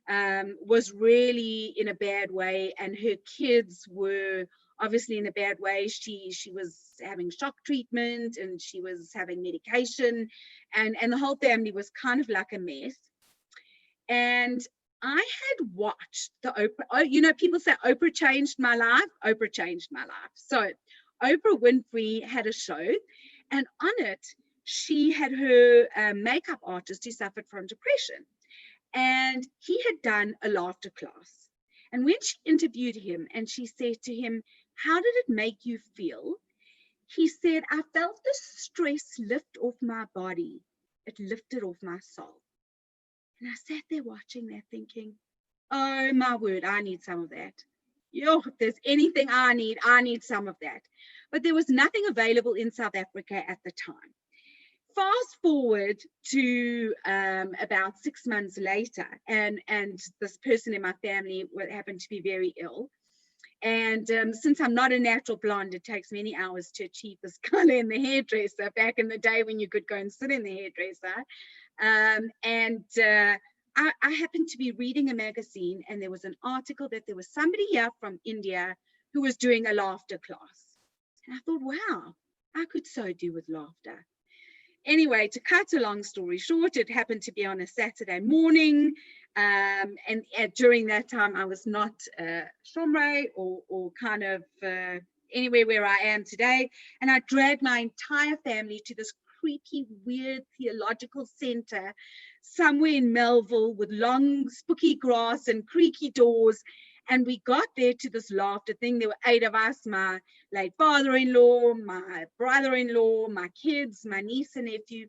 was really in a bad way, and her kids were obviously in a bad way. She was having shock treatment, and she was having medication, and the whole family was kind of like a mess. And I had watched the Oprah, you know, people say Oprah changed my life. Oprah changed my life. So Oprah Winfrey had a show, and on it, she had her makeup artist who suffered from depression. And he had done a laughter class. And when she interviewed him and she said to him, how did it make you feel? He said, I felt the stress lift off my body. It lifted off my soul. And I sat there watching that thinking, oh my word, I need some of that. Yo, if there's anything I need some of that. But there was nothing available in South Africa at the time. Fast forward to about 6 months later, and this person in my family happened to be very ill. And since I'm not a natural blonde, it takes many hours to achieve this color in the hairdresser, back in the day when you could go and sit in the hairdresser. I happened to be reading a magazine, and there was an article that there was somebody here from India who was doing a laughter class. And I thought, wow, I could so do with laughter. Anyway, to cut a long story short, it happened to be on a Saturday morning. And during that time, I was not Shomrei or kind of anywhere where I am today. And I dragged my entire family to this creepy, weird theological center somewhere in Melville with long, spooky grass and creaky doors. And we got there to this laughter thing. There were 8 of us, my late father-in-law, my brother-in-law, my kids, my niece and nephew.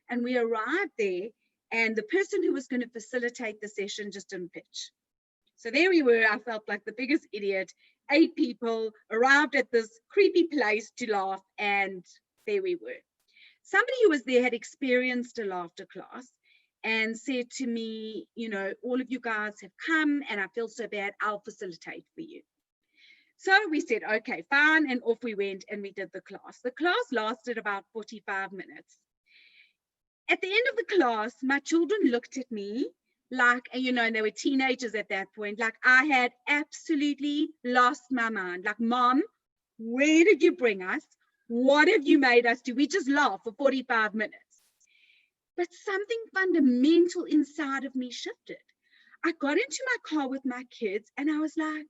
And we arrived there, and the person who was going to facilitate the session just didn't pitch. So there we were. I felt like the biggest idiot. 8 people arrived at this creepy place to laugh, and there we were. Somebody who was there had experienced a laughter class, and said to me, you know, all of you guys have come and I feel so bad, I'll facilitate for you. So we said, okay, fine. And off we went and we did the class. The class lasted about 45 minutes. At the end of the class, my children looked at me like, you know, and they were teenagers at that point, like I had absolutely lost my mind. Like, Mom, where did you bring us? What have you made us do? We just laughed for 45 minutes. But something fundamental inside of me shifted. I got into my car with my kids and I was like,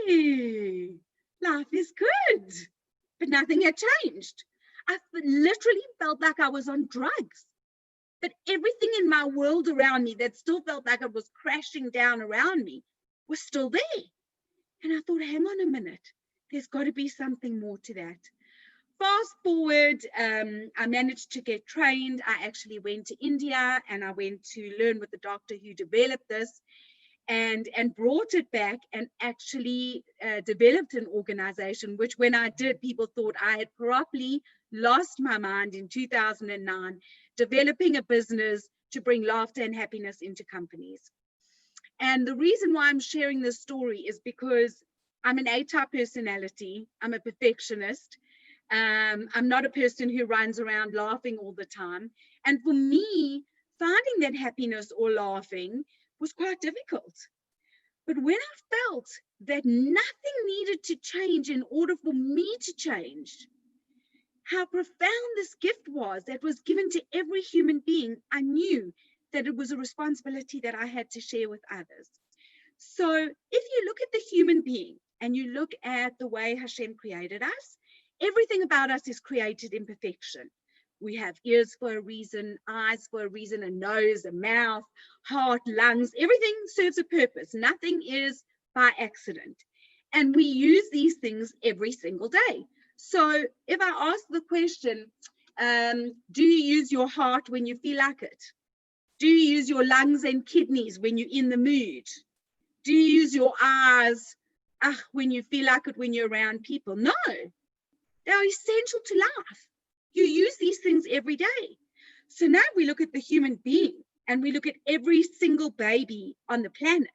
hey, life is good. But nothing had changed. I literally felt like I was on drugs. But everything in my world around me that still felt like it was crashing down around me was still there. And I thought, hang on a minute, there's got to be something more to that. Fast forward, I managed to get trained. I actually went to India and I went to learn with the doctor who developed this and brought it back and actually developed an organization, which when I did, people thought I had properly lost my mind in 2009, developing a business to bring laughter and happiness into companies. And the reason why I'm sharing this story is because I'm an A-type personality. I'm a perfectionist. I'm not a person who runs around laughing all the time. And for me, finding that happiness or laughing was quite difficult. But when I felt that nothing needed to change in order for me to change, how profound this gift was that was given to every human being, I knew that it was a responsibility that I had to share with others. So if you look at the human being and you look at the way Hashem created us, everything about us is created in perfection. We have ears for a reason, eyes for a reason, a nose, a mouth, heart, lungs, everything serves a purpose. Nothing is by accident. And we use these things every single day. So if I ask the question, do you use your heart when you feel like it? Do you use your lungs and kidneys when you're in the mood? Do you use your eyes when you feel like it when you're around people? No, they're essential to life. You use these things every day. So now we look at the human being and we look at every single baby on the planet.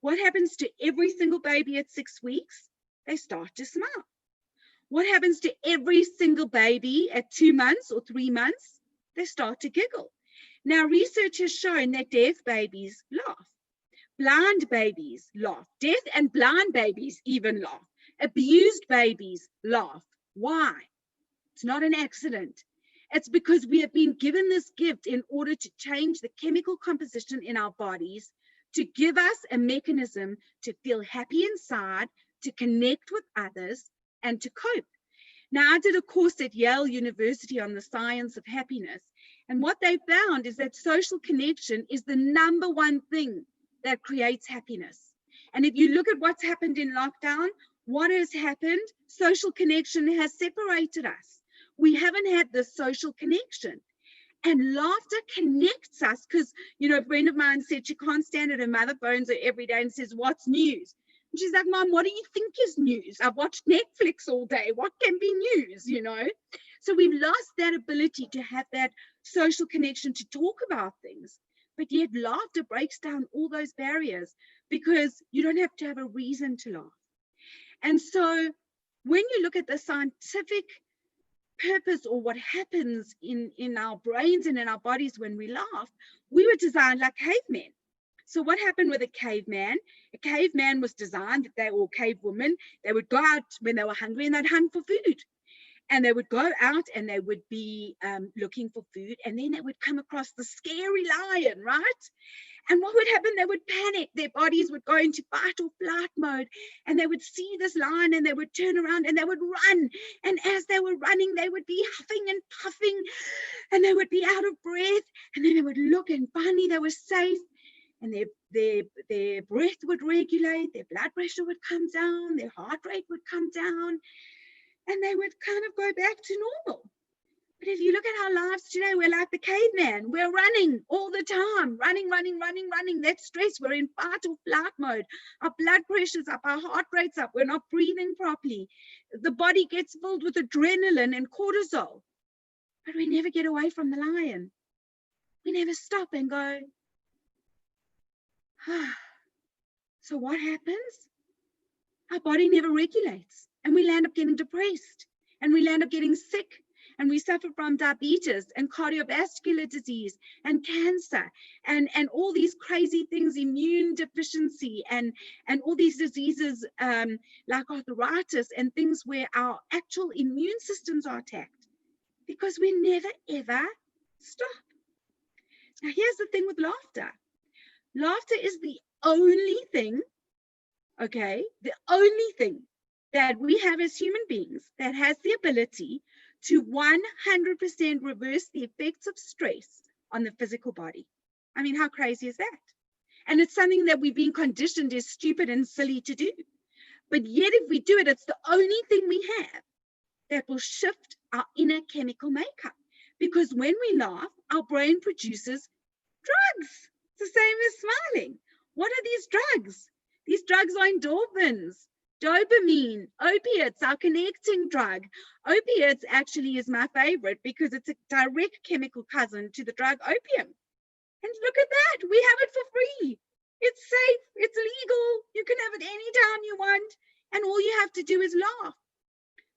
What happens to every single baby at 6 weeks? They start to smile. What happens to every single baby at 2 months or 3 months? They start to giggle. Now, research has shown that deaf babies laugh. Blind babies laugh. Deaf and blind babies even laugh. Abused babies laugh. Why? It's not an accident. It's because we have been given this gift in order to change the chemical composition in our bodies, to give us a mechanism to feel happy inside, to connect with others, and to cope. Now, I did a course at Yale University on the science of happiness, and what they found is that social connection is the number one thing that creates happiness. And if you look at what's happened in lockdown, what has happened? Social connection has separated us. We haven't had this social connection. And laughter connects us because, you know, a friend of mine said she can't stand it. Her mother phones her every day and says, what's news? And she's like, Mom, what do you think is news? I've watched Netflix all day. What can be news, you know? So we've lost that ability to have that social connection to talk about things. But yet laughter breaks down all those barriers because you don't have to have a reason to laugh. And so when you look at the scientific purpose or what happens in our brains and in our bodies when we laugh, we were designed like cavemen. So what happened with a caveman? A caveman was designed that they, or cave women, they would go out when they were hungry and they'd hunt for food. And they would go out and they would be looking for food, and then they would come across the scary lion, right? And what would happen? They would panic. Their bodies would go into fight or flight mode, and they would see this lion and they would turn around and they would run. And as they were running, they would be huffing and puffing and they would be out of breath. And then they would look and finally they were safe. And their breath would regulate, their blood pressure would come down, their heart rate would come down, and they would kind of go back to normal. But if you look at our lives today, we're like the caveman. We're running all the time, running. That's stress. We're in fight or flight mode. Our blood pressure's up, our heart rate's up. We're not breathing properly. The body gets filled with adrenaline and cortisol. But we never get away from the lion. We never stop and go, so what happens? Our body never regulates, and we land up getting depressed, and we land up getting sick, and we suffer from diabetes and cardiovascular disease and cancer and all these crazy things, immune deficiency and all these diseases like arthritis and things where our actual immune systems are attacked because we never ever stop. Now here's the thing with laughter. Laughter is the only thing, okay, the only thing that we have as human beings that has the ability to 100% reverse the effects of stress on the physical body. I mean, how crazy is that? And it's something that we've been conditioned as stupid and silly to do. But yet if we do it, it's the only thing we have that will shift our inner chemical makeup. Because when we laugh, our brain produces drugs. It's the same as smiling. What are these drugs? These drugs are endorphins, dopamine, opiates, our connecting drug. Opiates actually is my favorite because it's a direct chemical cousin to the drug opium. And look at that, we have it for free. It's safe, it's legal, you can have it anytime you want, and all you have to do is laugh.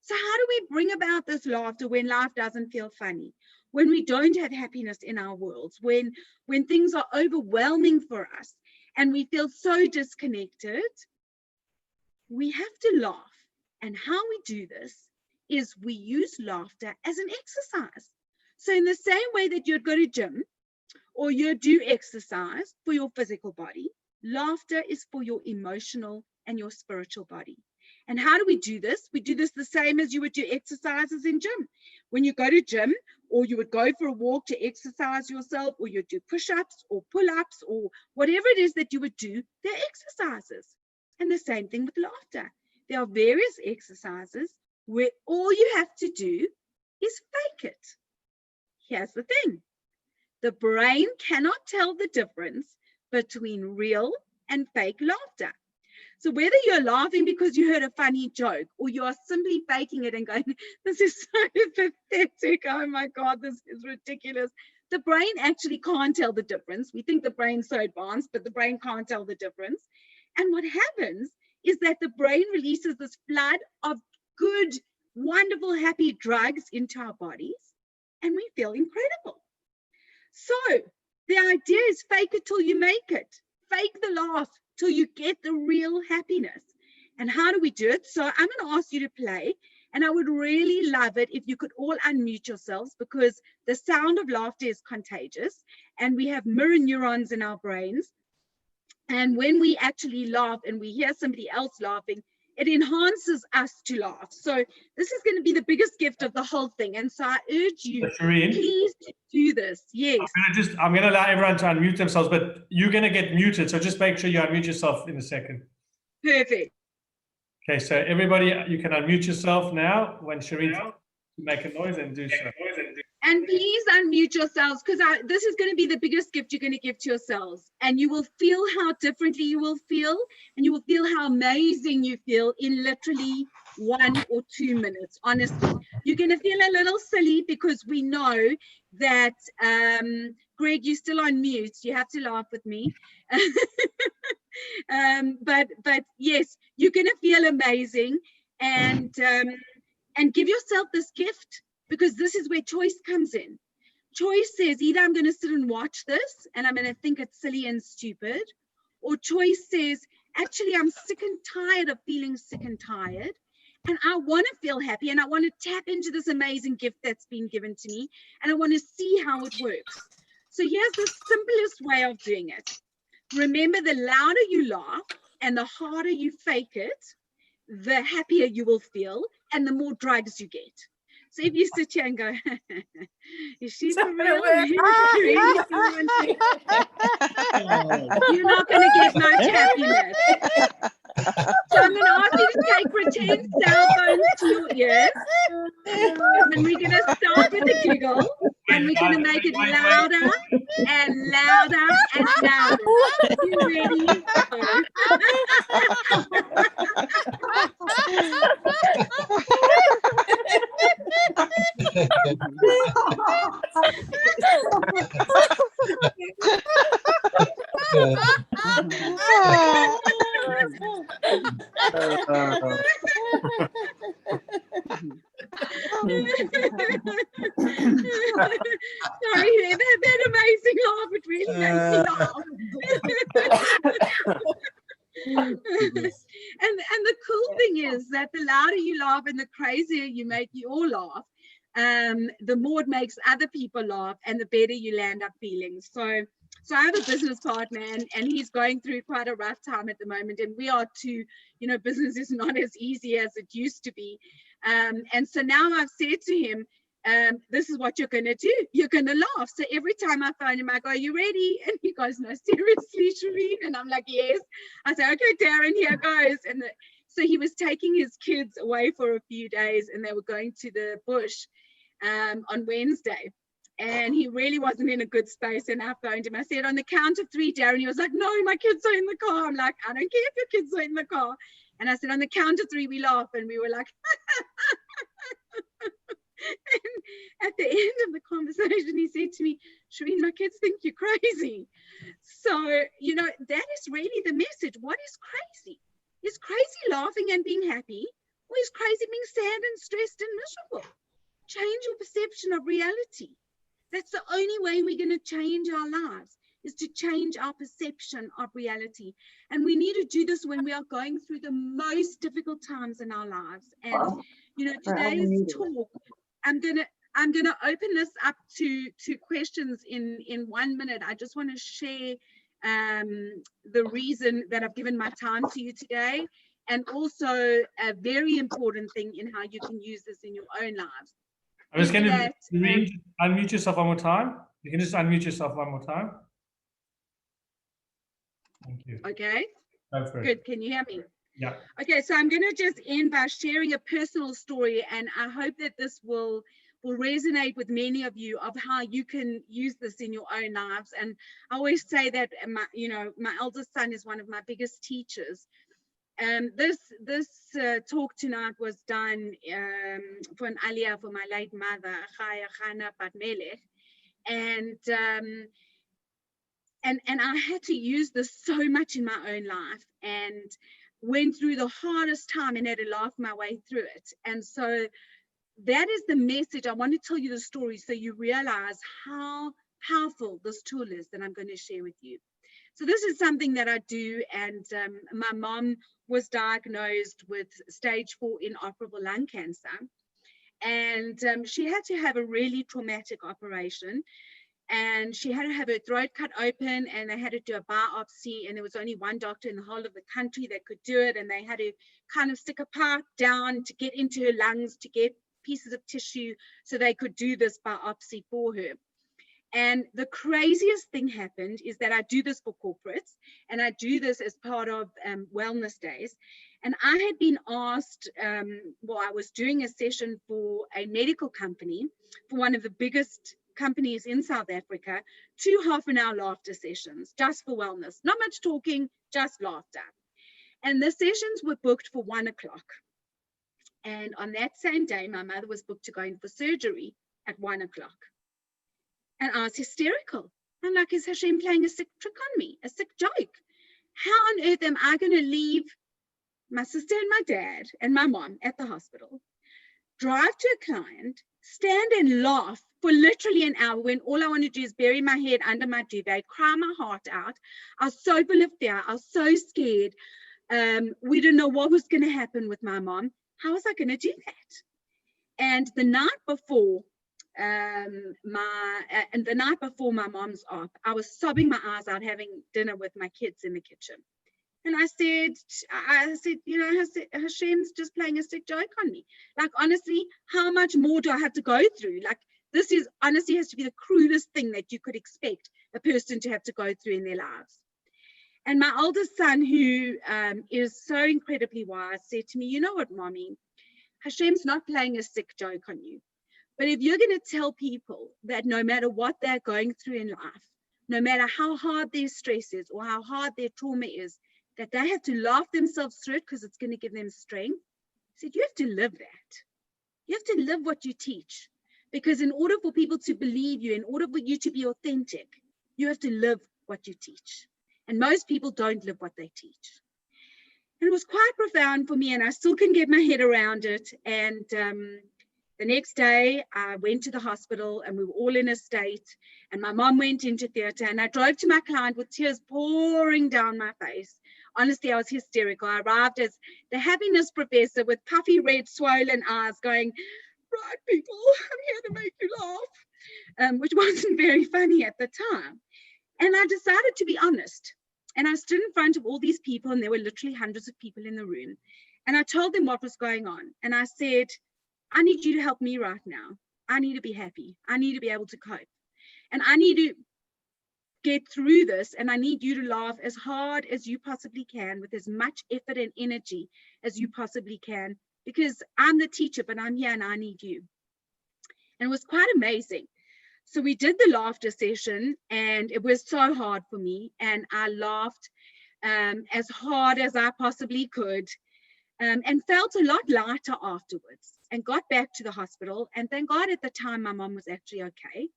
So how do we bring about this laughter when life doesn't feel funny? When we don't have happiness in our worlds, when things are overwhelming for us and we feel so disconnected? We have to laugh. And how we do this is we use laughter as an exercise. So in the same way that you'd go to gym or you do exercise for your physical body, laughter is for your emotional and your spiritual body. And how do we do this? We do this the same as you would do exercises in gym. When you go to gym, or you would go for a walk to exercise yourself, or you do push-ups or pull-ups or whatever it is that you would do, they're exercises. And the same thing with laughter. There are various exercises where all you have to do is fake it. Here's the thing. The brain cannot tell the difference between real and fake laughter. So whether you're laughing because you heard a funny joke or you are simply faking it and going, this is so pathetic, oh my God, this is ridiculous. The brain actually can't tell the difference. We think the brain's so advanced, but the brain can't tell the difference. And what happens is that the brain releases this flood of good, wonderful, happy drugs into our bodies, and we feel incredible. So the idea is fake it till you make it. Fake the laugh till you get the real happiness. And how do we do it? So I'm going to ask you to play, and I would really love it if you could all unmute yourselves, because the sound of laughter is contagious, and we have mirror neurons in our brains. And when we actually laugh and we hear somebody else laughing, it enhances us to laugh. So this is going to be the biggest gift of the whole thing. And so I urge you, Shareen, please do this. Yes. I'm going to allow everyone to unmute themselves, but you're going to get muted. So just make sure you unmute yourself in a second. Perfect. Okay, so everybody, you can unmute yourself now when Shareen make a noise and do so. And please unmute yourselves, because this is going to be the biggest gift you're going to give to yourselves. And you will feel how differently you will feel, and you will feel how amazing you feel in literally 1 or 2 minutes. Honestly, you're going to feel a little silly because we know that, Greg, you're still on mute. You have to laugh with me. But yes, you're going to feel amazing, and give yourself this gift. Because this is where choice comes in. Choice says either I'm going to sit and watch this and I'm going to think it's silly and stupid, or choice says, actually, I'm sick and tired of feeling sick and tired, and I want to feel happy, and I want to tap into this amazing gift that's been given to me, and I want to see how it works. So here's the simplest way of doing it. Remember, the louder you laugh and the harder you fake it, the happier you will feel and the more drugs you get. So if you sit here and go, is she for real? You're not going to get much happiness. So I'm going to ask you to take pretend cell phones to your ears. And we're going to start with a giggle. And we're going to make it louder and louder and louder. You ready? Sorry, that amazing laugh. It really makes me laugh. And the cool thing is that the louder you laugh and the crazier you make you all laugh, the more it makes other people laugh and the better you land up feeling. So I have a business partner and he's going through quite a rough time at the moment, and we are too. Business is not as easy as it used to be. And so now I've said to him, this is what you're going to do. You're going to laugh. So every time I phone him, I go, "Are you ready?" And he goes, "No, seriously, Shareen." And I'm like, "Yes." I say, "Okay, Darren, here goes." And so he was taking his kids away for a few days, and they were going to the bush on Wednesday. And he really wasn't in a good space. And I phoned him. I said, "On the count of 3, Darren." He was like, "No, my kids are in the car." I'm like, "I don't care if your kids are in the car." And I said, "On the count of 3, we laugh." And we were like, and at the end of the conversation, he said to me, "Shareen, my kids think you're crazy." So, that is really the message. What is crazy? Is crazy laughing and being happy? Or is crazy being sad and stressed and miserable? Change your perception of reality. That's the only way we're going to change our lives, is to change our perception of reality. And we need to do this when we are going through the most difficult times in our lives. And, today's talk, I'm gonna open this up to questions in 1 minute. I just want to share the reason that I've given my time to you today, and also a very important thing in how you can use this in your own lives. I'm just going to unmute yourself one more time. You can just unmute yourself one more time. Thank you. Okay. Go for it. Good. Can you hear me? Yeah. Okay, so I'm going to just end by sharing a personal story, and I hope that this will resonate with many of you, of how you can use this in your own lives. And I always say that my eldest son is one of my biggest teachers. This talk tonight was done for an aliyah for my late mother, Chaya Khana Patmelech, and I had to use this so much in my own life, and went through the hardest time and had to laugh my way through it. And so that is the message. I want to tell you the story so you realize how powerful this tool is that I'm going to share with you. So this is something that I do, and my mom was diagnosed with stage 4 inoperable lung cancer, and she had to have a really traumatic operation, and she had to have her throat cut open, and they had to do a biopsy, and there was only one doctor in the whole of the country that could do it, and they had to kind of stick a pipe down to get into her lungs to get pieces of tissue so they could do this biopsy for her. And the craziest thing happened is that I do this for corporates, and I do this as part of wellness days. And I had been asked, I was doing a session for a medical company, for one of the biggest companies in South Africa, 2 half-an-hour laughter sessions, just for wellness. Not much talking, just laughter. And the sessions were booked for 1 o'clock. And on that same day, my mother was booked to go in for surgery at 1 o'clock. And I was hysterical. I'm like, is Hashem playing a sick trick on me, a sick joke? How on earth am I going to leave my sister and my dad and my mom at the hospital, drive to a client, stand and laugh for literally an hour when all I want to do is bury my head under my duvet, cry my heart out? I was so full of fear. I was so scared. We didn't know what was going to happen with my mom. How was I going to do that? And the night before, my mom's off, I was sobbing my eyes out having dinner with my kids in the kitchen. And I said, Hashem's just playing a sick joke on me. Like, honestly, how much more do I have to go through? Like, this is honestly has to be the cruelest thing that you could expect a person to have to go through in their lives. And my oldest son, who is so incredibly wise, said to me, "You know what, Mommy? Hashem's not playing a sick joke on you. But if you're going to tell people that no matter what they're going through in life, no matter how hard their stress is or how hard their trauma is, that they have to laugh themselves through it because it's going to give them strength," he said, "you have to live that. You have to live what you teach. Because in order for people to believe you, in order for you to be authentic, You have to live what you teach. And most people don't live what they teach. And it was quite profound for me, and I still can get my head around it. And the next day, I went to the hospital, and we were all in a state. And my mom went into theatre, and I drove to my client with tears pouring down my face. Honestly, I was hysterical. I arrived as the happiness professor with puffy red swollen eyes going, right, people, I'm here to make you laugh, which wasn't very funny at the time. And I decided to be honest. And I stood in front of all these people, and there were literally hundreds of people in the room. And I told them what was going on. And I said, I need you to help me right now. I need to be happy. I need to be able to cope. And I need to get through this. And I need you to laugh as hard as you possibly can, with as much effort and energy as you possibly can, because I'm the teacher, but I'm here and I need you. And it was quite amazing. So we did the laughter session, and it was so hard for me. And I laughed as hard as I possibly could, and felt a lot lighter afterwards, and got back to the hospital. And thank God at the time, my mom was actually okay.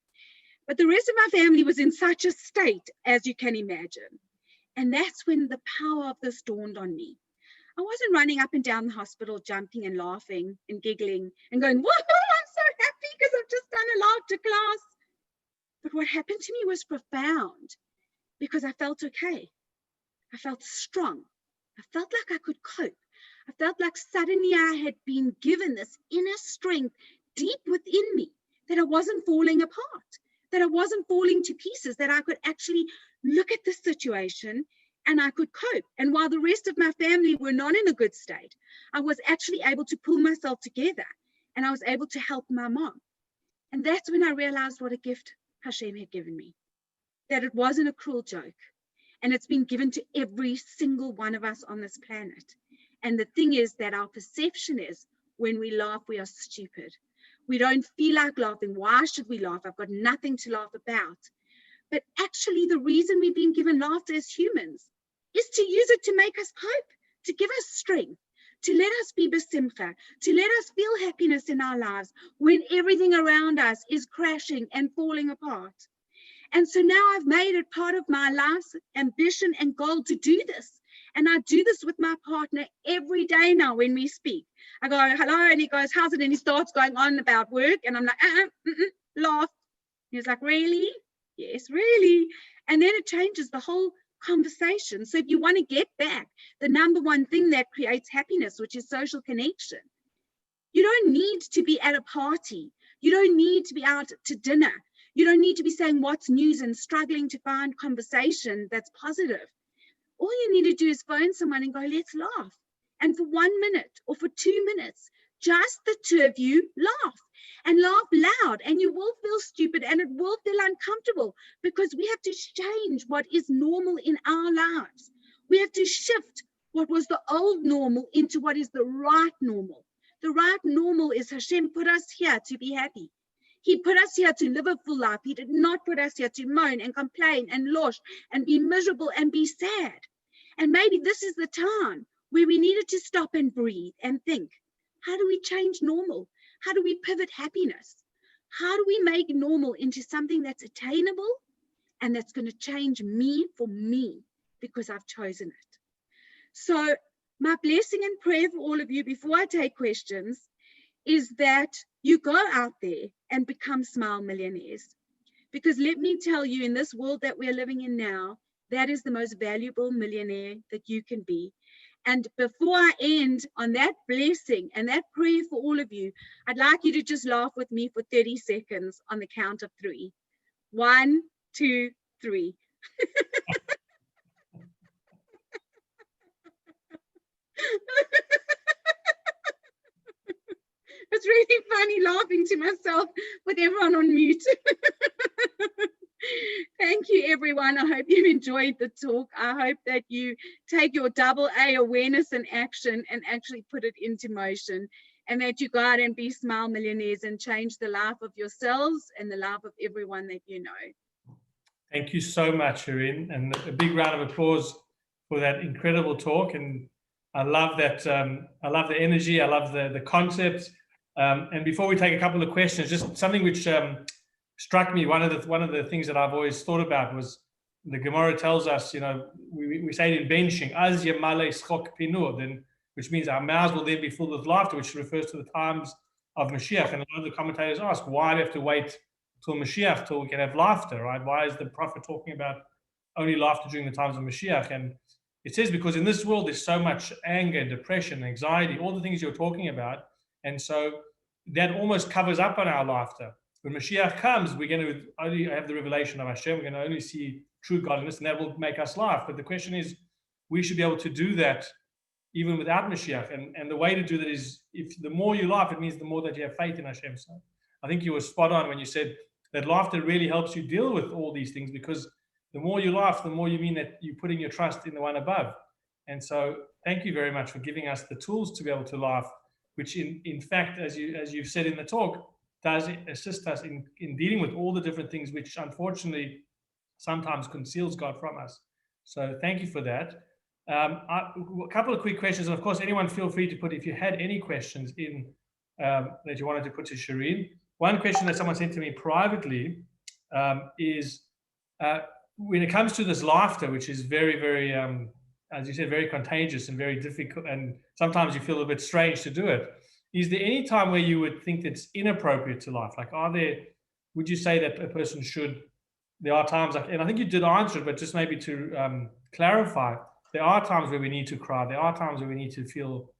But the rest of my family was in such a state, as you can imagine. And that's when the power of this dawned on me. I wasn't running up and down the hospital, jumping and laughing and giggling and going, whoa, I'm so happy because I've just done a laughter class. But what happened to me was profound, because I felt okay. I felt strong. I felt like I could cope. I felt like suddenly I had been given this inner strength deep within me, that I wasn't falling apart, that I wasn't falling to pieces, that I could actually look at the situation and I could cope. And while the rest of my family were not in a good state, I was actually able to pull myself together, and I was able to help my mom. And that's when I realized what a gift Hashem had given me, that it wasn't a cruel joke, and it's been given to every single one of us on this planet. And the thing is that our perception is, when we laugh, we are stupid. We don't feel like laughing. Why should we laugh? I've got nothing to laugh about. But actually, the reason we've been given laughter as humans is to use it to make us cope, to give us strength, to let us be besimcha, to let us feel happiness in our lives when everything around us is crashing and falling apart. And so now I've made it part of my life's ambition and goal to do this. And I do this with my partner every day now when we speak. I go, hello, and he goes, how's it? And he starts going on about work, and I'm like, laugh. He's like, really? Yes, really. And then it changes the whole conversation. So if you want to get back the number one thing that creates happiness, which is social connection, you don't need to be at a party. You don't need to be out to dinner. You don't need to be saying what's news and struggling to find conversation that's positive. All you need to do is phone someone and go, let's laugh. And for 1 minute or for 2 minutes, just the two of you laugh, and laugh loud, and you will feel stupid and it will feel uncomfortable, because we have to change what is normal in our lives. We have to shift what was the old normal into what is the right normal. The right normal is Hashem put us here to be happy. He put us here to live a full life. He did not put us here to moan and complain and losh and be miserable and be sad. And maybe this is the time where we needed to stop and breathe and think, how do we change normal? How do we pivot happiness? How do we make normal into something that's attainable and that's going to change me for me, because I've chosen it? So my blessing and prayer for all of you before I take questions is that you go out there and become smile millionaires. Because let me tell you, in this world that we're living in now, that is the most valuable millionaire that you can be. And before I end on that blessing and that prayer for all of you, I'd like you to just laugh with me for 30 seconds on the count of 3. 1, 2, 3. It's really funny laughing to myself with everyone on mute. Thank you, everyone. I hope you enjoyed the talk. I hope that you take your AA awareness and action and actually put it into motion, and that you go out and be smile millionaires and change the life of yourselves and the life of everyone that you know. Thank you so much, Shareen, and a big round of applause for that incredible talk. And I love that. I love the energy. I love the concept. And before we take a couple of questions, just something which struck me, one of the things that I've always thought about was the Gemara tells us, we say it in benching, az yamale schok pinur, then, which means our mouths will then be filled with laughter, which refers to the times of Mashiach. And a lot of the commentators ask, why do we have to wait till Mashiach till we can have laughter, right? Why is the prophet talking about only laughter during the times of Mashiach? And it says because in this world there's so much anger, depression, anxiety, all the things you're talking about, and so that almost covers up on our laughter. When Mashiach comes, we're going to only have the revelation of Hashem. We're going to only see true godliness, and that will make us laugh. But the question is, we should be able to do that even without Mashiach. And the way to do that is, if the more you laugh, it means the more that you have faith in Hashem. So I think you were spot on when you said that laughter really helps you deal with all these things, because the more you laugh, the more you mean that you're putting your trust in the one above. And so thank you very much for giving us the tools to be able to laugh, which in fact, as you've said in the talk, does assist us in dealing with all the different things which unfortunately sometimes conceals God from us. So thank you for that. A couple of quick questions, and of course anyone feel free to put, if you had any questions in that you wanted to put to Shareen. One question that someone sent to me privately is when it comes to this laughter, which is very, very as you said, very contagious and very difficult, and sometimes you feel a bit strange to do it. Is there any time where you would think it's inappropriate to laugh? Like, would you say that a person should, there are times, and I think you did answer it, but just maybe to clarify, there are times where we need to cry. There are times where we need to feel,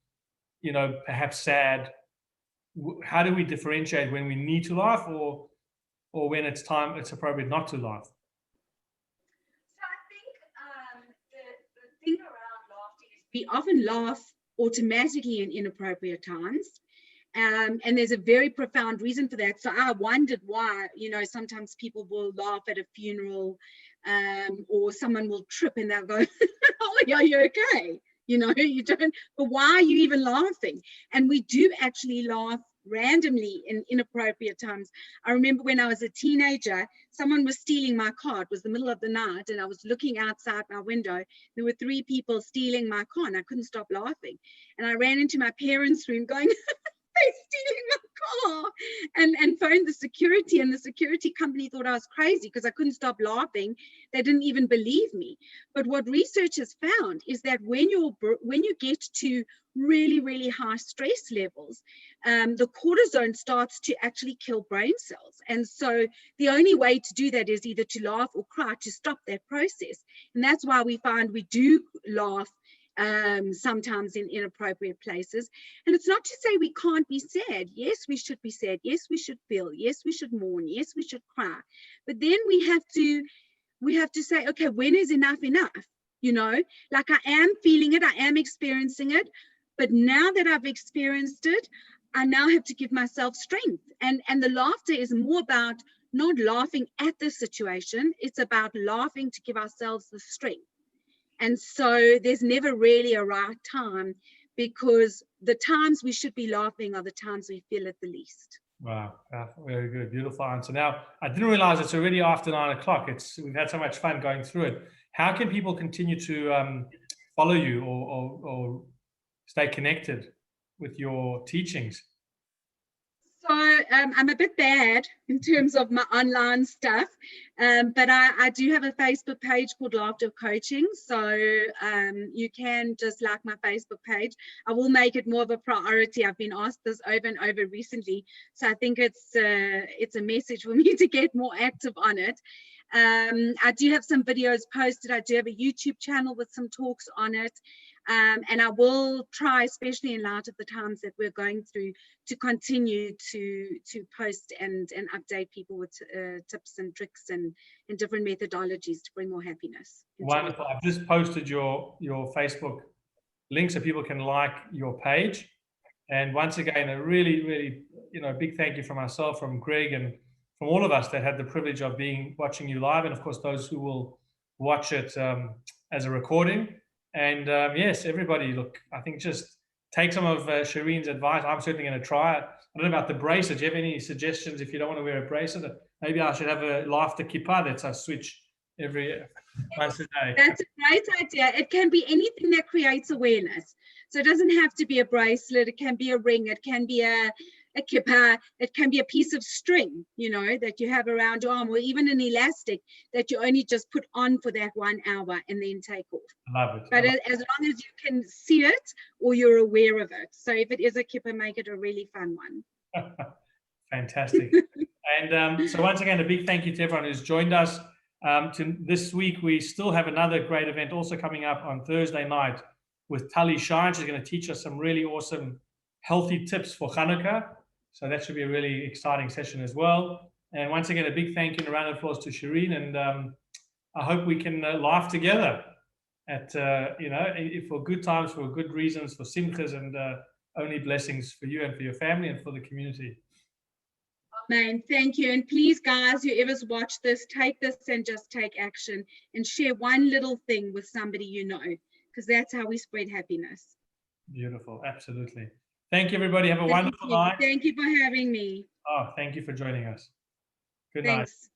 perhaps sad. How do we differentiate when we need to laugh or when it's appropriate not to laugh? So I think the thing around laughter is we often laugh automatically in inappropriate times. And there's a very profound reason for that. So I wondered why, sometimes people will laugh at a funeral, or someone will trip and they'll go, oh, are you okay? You don't, but why are you even laughing? And we do actually laugh randomly in inappropriate times. I remember when I was a teenager, someone was stealing my car. It was the middle of the night and I was looking outside my window. There were 3 people stealing my car and I couldn't stop laughing. And I ran into my parents' room going, they're stealing my car, and phoned the security, and the security company thought I was crazy because I couldn't stop laughing. They didn't even believe me. But what research has found is that when you get to really, really high stress levels, the cortisone starts to actually kill brain cells. And so the only way to do that is either to laugh or cry to stop that process. And that's why we find we do laugh sometimes in inappropriate places. And it's not to say we can't be sad. Yes, we should be sad. Yes, we should feel. Yes, we should mourn. Yes, we should cry. But then we have to say, okay, when is enough enough? Like I am feeling it, I am experiencing it, but now that I've experienced it, I now have to give myself strength. And the laughter is more about not laughing at the situation. It's about laughing to give ourselves the strength. And so there's never really a right time, because the times we should be laughing are the times we feel it the least. Wow, very good, beautiful answer. Now, I didn't realize it's already after 9 o'clock. We've had so much fun going through it. How can people continue to follow you or stay connected with your teachings? So I'm a bit bad in terms of my online stuff, but I do have a Facebook page called Laughter Coaching. So you can just like my Facebook page. I will make it more of a priority. I've been asked this over and over recently. So I think it's a message for me to get more active on it. I do have some videos posted. I do have a YouTube channel with some talks on it. And I will try, especially in light of the times that we're going through, to continue to post and update people with tips and tricks and different methodologies to bring more happiness. Wonderful. I've just posted your Facebook link so people can like your page. And once again, a really, really, big thank you from myself, from Greg, and from all of us that had the privilege of watching you live, and of course those who will watch it as a recording. And yes, everybody, look, I think just take some of Shareen's advice. I'm certainly going to try it. I don't know about the bracelet. Do you have any suggestions if you don't want to wear a bracelet? Maybe I should have a laughter kippah that I switch every once a day. That's a great idea. It can be anything that creates awareness. So it doesn't have to be a bracelet. It can be a ring. It can be a a kippah, it can be a piece of string, you know, that you have around your arm, or even an elastic that you only just put on for that 1 hour and then take off. Love it. But as long as you can see it or you're aware of it. So if it is a kippah, make it a really fun one. Fantastic. And so once again, a big thank you to everyone who's joined us. This week, we still have another great event also coming up on Thursday night with Tali Shine. She's going to teach us some really awesome healthy tips for Hanukkah. So that should be a really exciting session as well. And once again, a big thank you and a round of applause to Shareen. And I hope we can laugh together at, for good times, for good reasons, for simchas, and only blessings for you and for your family and for the community. Man, thank you. And please, guys, whoever's watched this, take this and just take action and share one little thing with somebody you know, because that's how we spread happiness. Beautiful. Absolutely. Thank you, everybody. Have a wonderful night. Thank you for having me. Oh, thank you for joining us. Good Thanks. night.